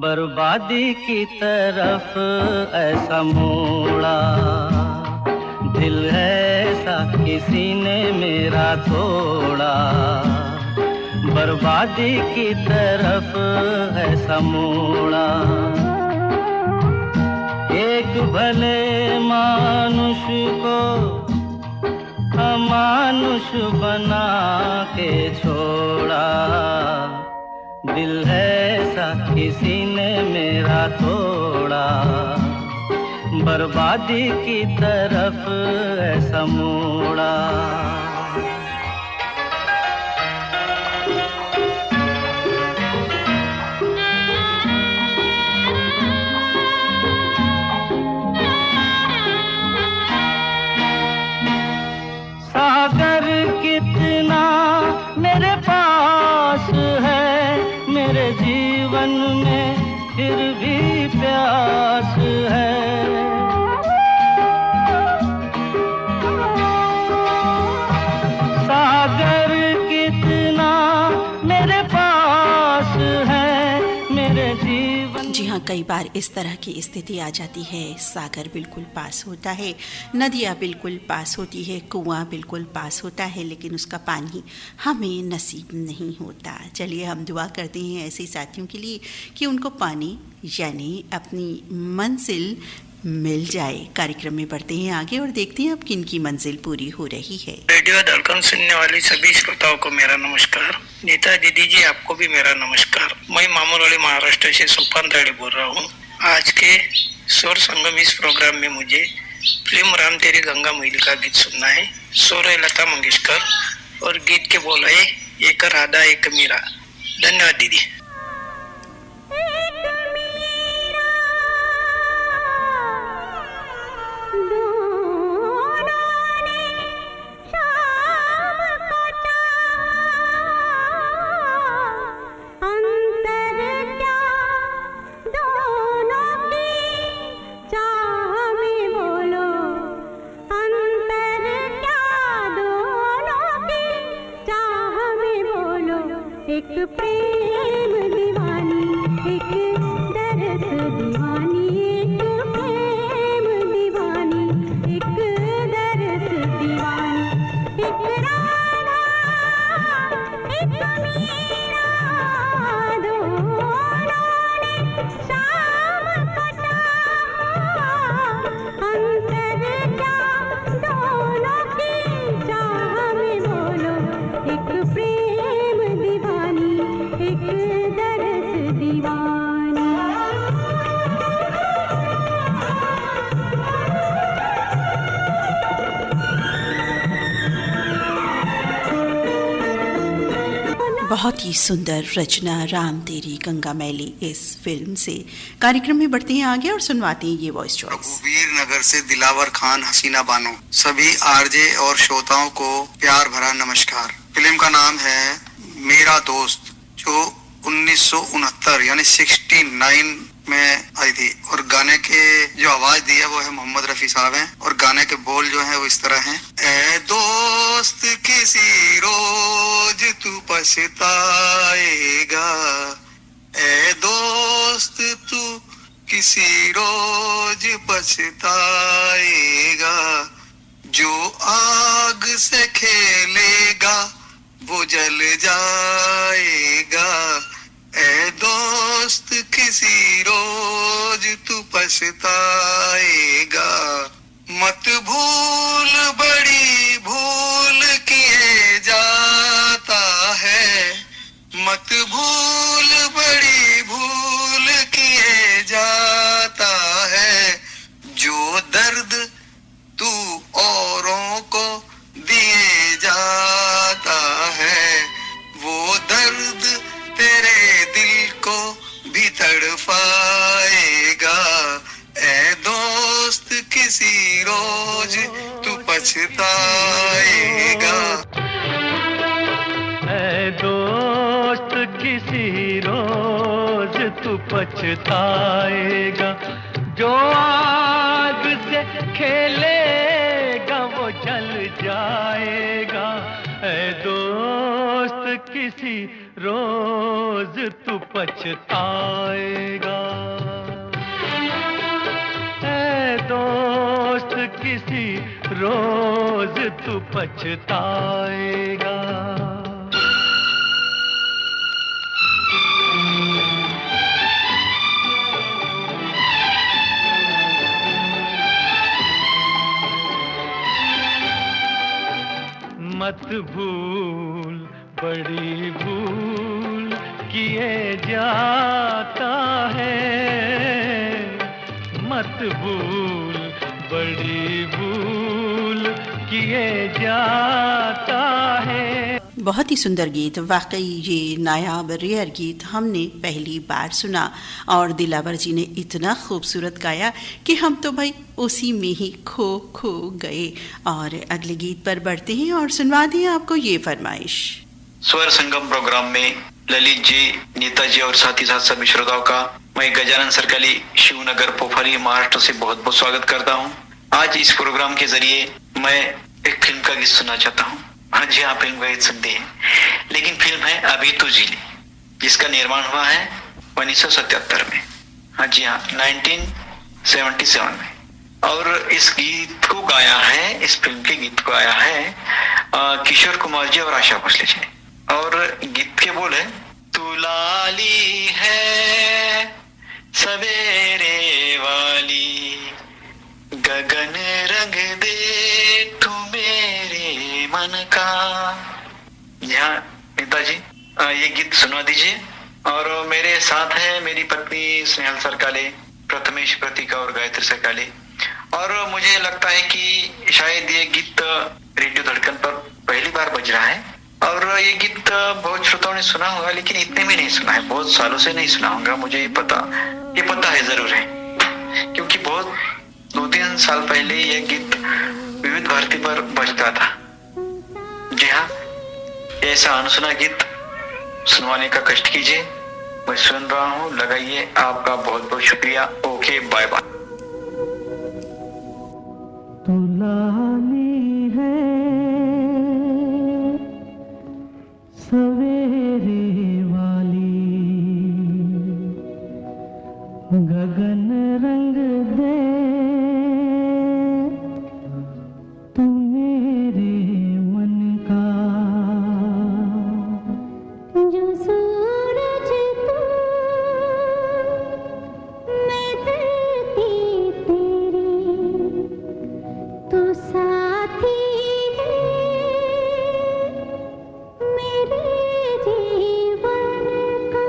बर्बादी की तरफ ऐसा मोड़ा। दिल ऐसा किसी ने मेरा तोड़ा, बर्बादी की तरफ ऐसा मोड़ा। एक भले मानुष को अमानुष बना के छोड़ा। दिल ऐसा किसी ने मेरा तोड़ा, बर्बादी की तरफ ऐसा मोड़ा। सागर कितना मेरे पास है, मेरे जीवन में फिर भी प्यास है। सागर कितना मेरे पास है, मेरे जीवन। जी हाँ, कई बार इस तरह की स्थिति आ जाती है। सागर बिल्कुल पास होता है, नदियाँ बिल्कुल पास होती है, कुआं बिल्कुल पास होता है, लेकिन उसका पानी हमें नसीब नहीं होता। चलिए हम दुआ करते हैं ऐसे साथियों के लिए कि उनको पानी यानी अपनी मंजिल मिल जाए। कार्यक्रम में बढ़ते हैं आगे और देखते हैं अब किन की मंजिल पूरी हो रही है। रेडियो धड़कन सुनने वाले सभी श्रोताओं को मेरा नमस्कार। नीता दीदी जी, आपको भी मेरा नमस्कार। मैं मामूली महाराष्ट्र से सोपान तायडे बोल रहा हूँ। आज के स्वर संगम इस प्रोग्राम में मुझे फिल्म राम तेरी गंगा मैली का गीत सुनना है। स्वर है लता मंगेशकर और गीत के बोल है एक राधा एक मीरा। धन्यवाद दीदी। एक प्रेम दीवानी, एक दर्द दीवानी, एक प्रेम दीवानी, एक दर्द दीवानी, एक राधा एक मीरा, दोनों ने शाम कटा। अंतर क्या दोनों की चाह में बोलो, एक प्रेम दीवानी, बहुत ही सुंदर रचना राम तेरी गंगा मैली इस फिल्म से। कार्यक्रम में बढ़ते हैं आगे और सुनवाते हैं ये वॉइस चॉइस। रघुवीर नगर से दिलावर खान हसीना बानो। सभी आरजे और श्रोताओं को प्यार भरा नमस्कार। फिल्म का नाम है मेरा दोस्त, जो 1969 यानी 69 में आई थी, और गाने के जो आवाज दी है वो है मोहम्मद रफी साहब हैं, और गाने के बोल जो है वो इस तरह हैं। ए दोस्त किसी रोज तू पछताएगा, ए दोस्त तू किसी रोज पछताएगा, जो आग से खेलेगा वो जल जाएगा, ए दोस्त किसी रोज तू पछताएगा। मत भूल बड़ी भूल किए जाता है, मत भूल बड़ी भूल किए जाता है, जो दर्द तू औरों को दिए जाता है, वो दर्द तेरे दिल को भी तड़पाएगा, ए दोस्त किसी रोज तू पछताएगा। ए दोस्त किसी रोज तू पछताएगा, जो आग से खेलेगा वो जल जाएगा, ए दोस्त किसी रोज तू पछताएगा, ए दोस्त किसी रोज तू पछताएगा। मत भूल बड़ी भूल किए जाता है, मत भूल बड़ी भूल किए जाता है। बहुत ही सुंदर गीत, वाकई ये नायाब रेयर गीत हमने पहली बार सुना और दिलावर जी ने इतना खूबसूरत गाया कि हम तो भाई उसी में ही खो गए। और अगले गीत पर बढ़ते हैं और सुनवा दें आपको ये फरमाइश। स्वर संगम प्रोग्राम में ललित जी, नीता जी और साथ ही साथ सभी श्रोताओं का मैं गजानन सरकाली, शिवनगर, पोखरी, महाराष्ट्र से बहुत बहुत स्वागत करता हूँ। आज इस प्रोग्राम के जरिए मैं एक फिल्म का गीत सुनना चाहता हूँ। हाँ जी हाँ, फिल्म का गीत सुनते हैं, लेकिन फिल्म है अभी तो जी ले, जिसका निर्माण हुआ है 1977 में। हाँ जी हाँ, 1977 में। और इस गीत को गाया है, इस फिल्म के गीत को गाया है किशोर कुमार जी और आशा भोसले जी। और गीत के बोल है, तू लाली है सवेरे वाली, गगन रंग दे तू मेरे मन का। यहाँ नेताजी ये गीत सुना दीजिए। और मेरे साथ है मेरी पत्नी स्नेहल सरकाले, प्रथमेश प्रतिका और गायत्री सरकाले। और मुझे लगता है कि शायद ये गीत रेडियो धड़कन पर पहली बार बज रहा है। और ये गीत बहुत श्रोताओं ने सुना होगा, लेकिन इतने भी नहीं सुना है, बहुत सालों से नहीं सुना होगा। मुझे ये पता है जरूर है, क्योंकि बहुत 2-3 साल पहले ये गीत विविध भारती पर बजता था। जी हाँ, ऐसा अनसुना गीत सुनवाने का कष्ट कीजिए। मैं सुन रहा हूँ, लगाइए। आपका बहुत बहुत शुक्रिया। Okay, bye bye. तू लाली है सवेरे वाली, गगन रंग दे तू मेरे मन का, जो सूरज तू मैं धरती तेरी, तू साथी है मेरे जीवन का।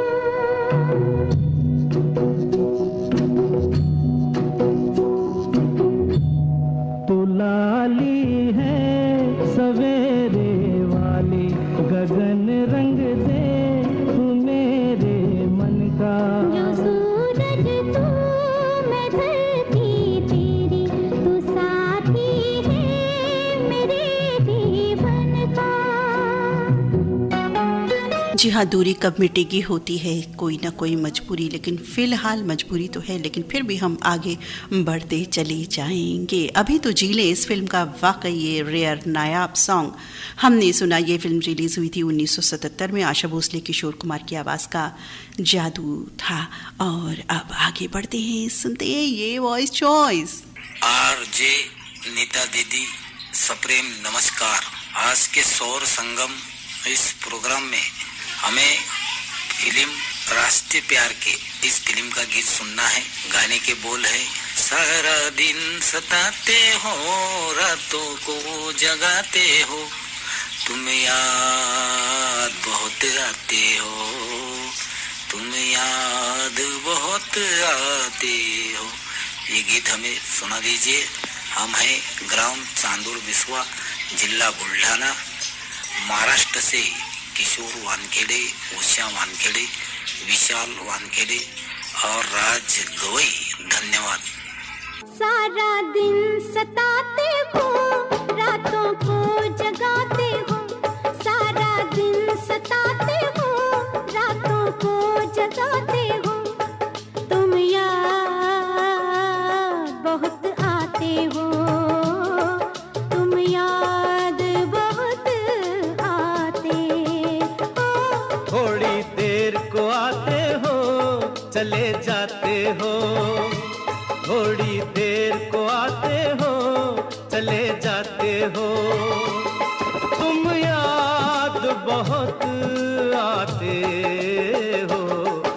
तू लाली है सवेरे वाली, गगन रंग दे जी हाँ, दूरी कब मिटेगी, होती है कोई ना कोई मजबूरी, लेकिन फ़िलहाल मजबूरी तो है, लेकिन फिर भी हम आगे बढ़ते चले जाएंगे। अभी तो जी ले इस फिल्म का वाकई ये रेयर नायाब सॉन्ग हमने सुना। ये फिल्म रिलीज़ हुई थी 1977 में। आशा भोसले, किशोर कुमार की आवाज़ का जादू था। और अब आगे बढ़ते हैं, सुनते हैं ये वॉइस चॉइस। आरजे नीता दीदी सप्रेम नमस्कार। आज के स्वर संगम इस प्रोग्राम में हमें फिल्म राष्ट्रीय प्यार के इस फिल्म का गीत सुनना है। गाने के बोल है, सारा दिन सताते हो, रातों को जगाते हो, तुम याद बहुत आते हो, तुम याद बहुत आते हो। ये गीत हमें सुना दीजिए। हम हैं ग्राम चांदूर बिस्वा, जिला बुल्ढाना, महाराष्ट्र से किशोर वानखेड़े, उषा वानखेड़े, विशाल वानखेड़े और राज गवई। धन्यवाद। सारा दिन सताते हो, रातों को जगाते हो, सारा दिन सताते हो, रातों को जगाते हो, तुम याद बहुत आते हो, तुम याद बहुत आते हो। थोड़ी देर को आते हो, चले जाते हो, थोड़ी देर को आते हो, चले जाते हो, तुम याद बहुत आते हो।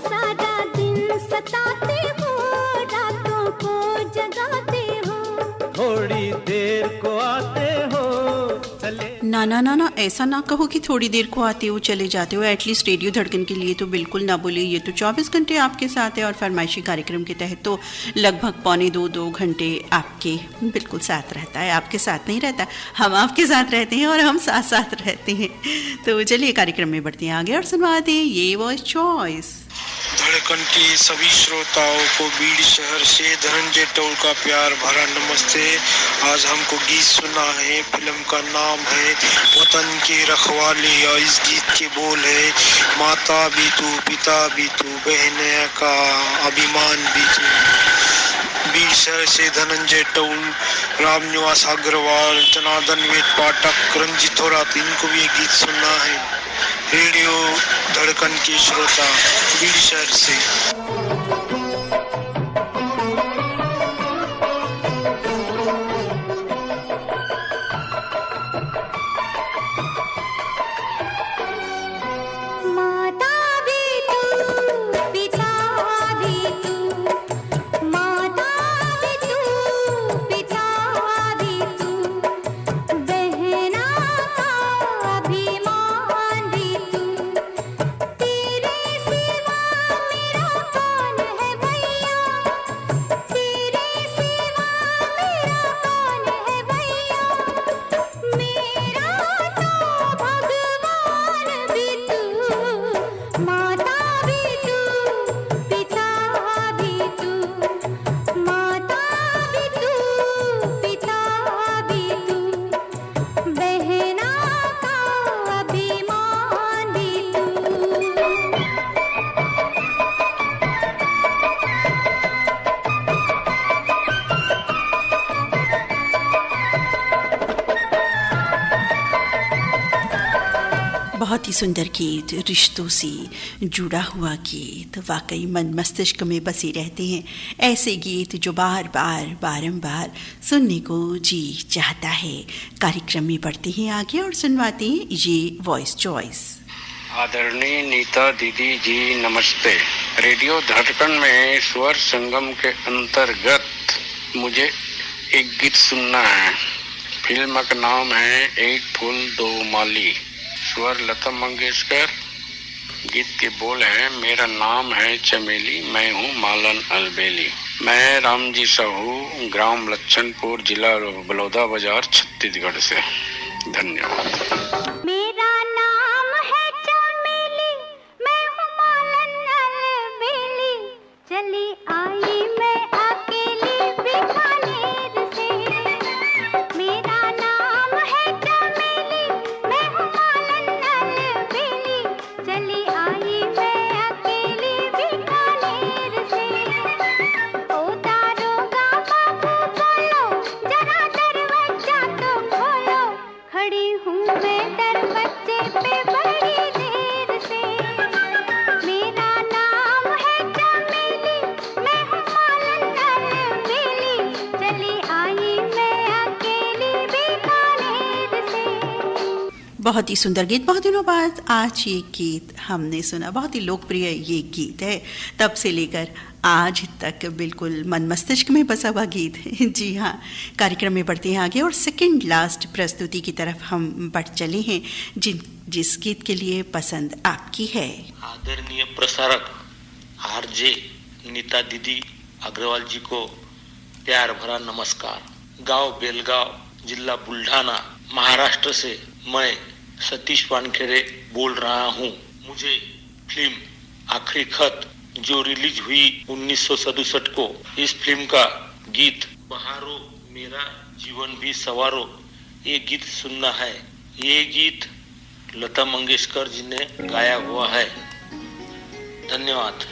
सारा दिन सताते हो, रातों को जगाते हो, थोड़ी देर को आते हो, चले। ना ना ना ना, ऐसा ना कहो कि थोड़ी देर को आते हो चले जाते हो। एटलीस्ट रेडियो धड़कन के लिए तो बिल्कुल ना बोले। ये तो 24 घंटे आपके साथ है और फरमाइशी कार्यक्रम के तहत तो लगभग पौने 2 घंटे आपके बिल्कुल साथ रहता है। आपके साथ नहीं रहता, हम आपके साथ रहते हैं और हम साथ साथ रहते हैं। तो चलिए कार्यक्रम में बढ़ते हैं आगे और सुनवाते हैं ये वॉइस चॉइस। धड़कन के सभी श्रोताओं को बीड़ शहर से धनंजय टोल का प्यार भरा नमस्ते। आज हमको गीत सुना है, फिल्म का नाम है वतन के रखवाले और इस गीत के बोल है, माता भी तू, पिता भी तू, बहन का अभिमान भी तू। बीड़ शहर से धनंजय टोल, रामनिवास अग्रवाल, जनार्दन वेद पाठक, रंजित थोरात, इनको भी ये गीत सुनना है। रेडियो धड़कन के श्रोता बीड़ शहर से। बहुत ही सुंदर गीत, रिश्तों से जुड़ा हुआ गीत, वाकई मन मस्तिष्क में बसे रहते हैं ऐसे गीत जो बार बार बारंबार सुनने को जी चाहता है। कार्यक्रम में बढ़ते हैं आगे और सुनवाते हैं ये वॉइस चॉइस। आदरणीय नीता दीदी जी नमस्ते। रेडियो धड़कन में स्वर संगम के अंतर्गत मुझे एक गीत सुनना है। फिल्म का नाम है एक फूल दो माली, स्वर लता मंगेशकर, गीत के बोल है, मेरा नाम है चमेली, मैं हूँ मालन अलबेली। मैं रामजी साहू, ग्राम लच्छनपुर, जिला बलौदा बाजार, छत्तीसगढ़ से। धन्यवाद। मेरा नाम है चमेली, मैं हूँ मालन अलबेली, चली आई मैं अकेली बीकानेर से। मेरा नाम है चमेली, मैं हूँ मालन अलबेली, चली स्वेटर बच्चे पे बड़ी देर से। मेरा नाम है चमेली, मैं हूँ पालन बेली, चली आई मैं अकेली बीकानेर से। बहुत ही सुंदर गीत, बहुत दिनों बाद आज ये गीत हमने सुना। बहुत ही लोकप्रिय ये गीत है, तब से लेकर आज तक बिल्कुल मन मस्तिष्क में बसा हुआ गीत है। जी हाँ, कार्यक्रम में बढ़ते हैं आगे और सेकंड लास्ट प्रस्तुति की तरफ हम बढ़ चले हैं, जिस गीत के लिए पसंद आपकी है। आदरणीय प्रसारक आरजे नीता दीदी अग्रवाल जी को प्यार भरा नमस्कार। गांव बेलगांव, जिला बुल्ढाना, महाराष्ट्र से मैं सतीश वानखेड़े बोल रहा हूँ। मुझे फिल्म आखिरी खत जो रिलीज हुई 1967 को, इस फिल्म का गीत बहारो मेरा जीवन भी सवारो, ये गीत सुनना है। ये गीत लता मंगेशकर जी ने गाया हुआ है। धन्यवाद।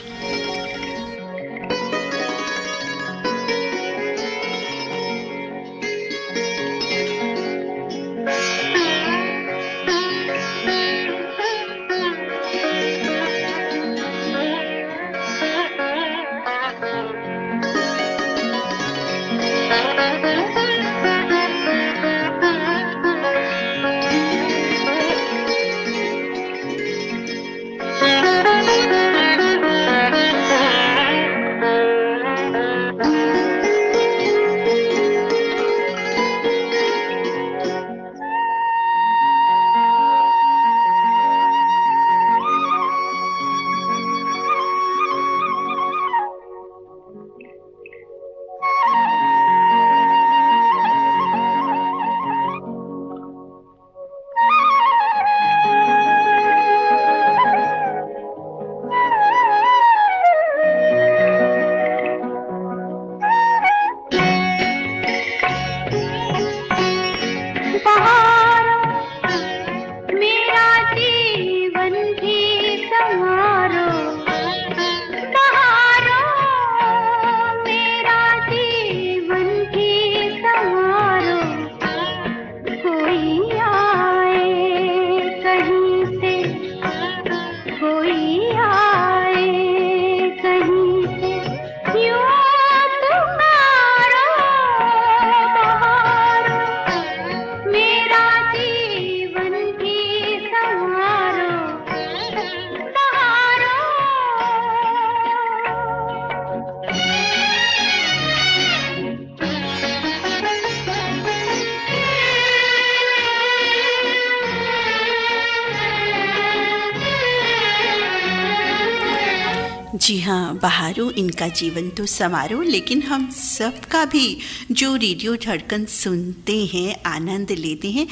जी हाँ, बहारो इनका जीवन तो समारो, लेकिन हम सबका भी जो रेडियो धड़कन सुनते हैं, आनंद लेते हैं,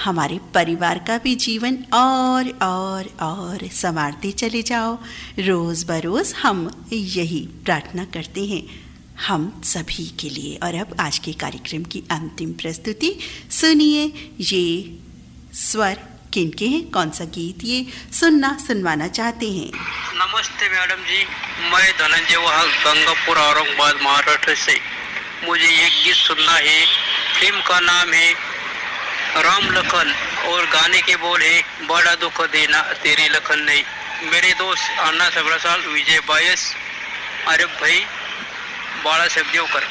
हमारे परिवार का भी जीवन और संवारते चले जाओ। रोज़ बरोज़ हम यही प्रार्थना करते हैं हम सभी के लिए। और अब आज के कार्यक्रम की अंतिम प्रस्तुति सुनिए। ये स्वर किनके हैं, कौन सा गीत ये सुनवाना चाहते हैं? नमस्ते मैडम जी, मैं धनंजय वहाल, गंगापुर, औरंगाबाद, महाराष्ट्र से। मुझे एक गीत सुनना है। फिल्म का नाम है राम लखन और गाने के बोल है बड़ा दुख देना तेरे लखन नहीं। मेरे दोस्त अन्ना सबरासाल, विजय बायस, आरिफ भाई, बाळासाहेब देवकर।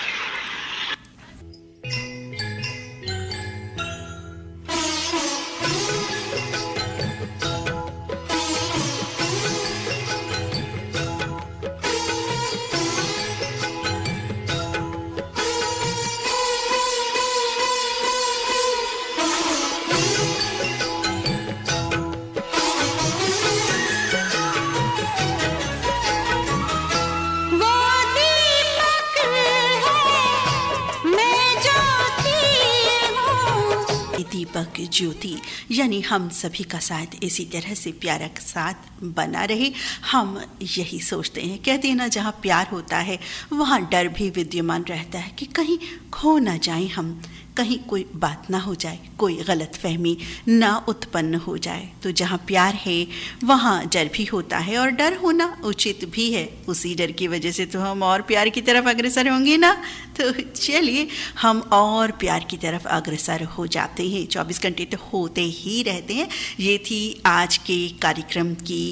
दीपक ज्योति, यानी हम सभी का साथ इसी तरह से प्यारा साथ बना रहे, हम यही सोचते हैं। कहते हैं ना, जहाँ प्यार होता है वहाँ डर भी विद्यमान रहता है कि कहीं खो ना जाएं हम, कहीं कोई बात ना हो जाए, कोई गलतफहमी ना उत्पन्न हो जाए। तो जहाँ प्यार है वहाँ डर भी होता है और डर होना उचित भी है। उसी डर की वजह से तो हम और प्यार की तरफ अग्रसर होंगे ना। तो चलिए हम और प्यार की तरफ अग्रसर हो जाते हैं। 24 घंटे तो होते ही रहते हैं। ये थी आज के कार्यक्रम की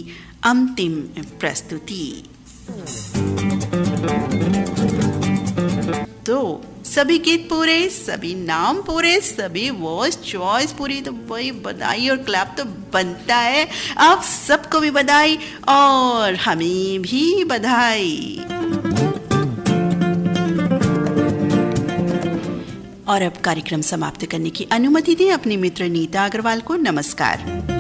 अंतिम प्रस्तुति। तो सभी गीत पूरे, सभी नाम पूरे, सभी वॉइस चॉइस पूरी, तो वही बधाई और क्लैप तो बनता है। आप सबको भी बधाई और हमें भी बधाई। और अब कार्यक्रम समाप्त करने की अनुमति दें अपने मित्र नीता अग्रवाल को। नमस्कार।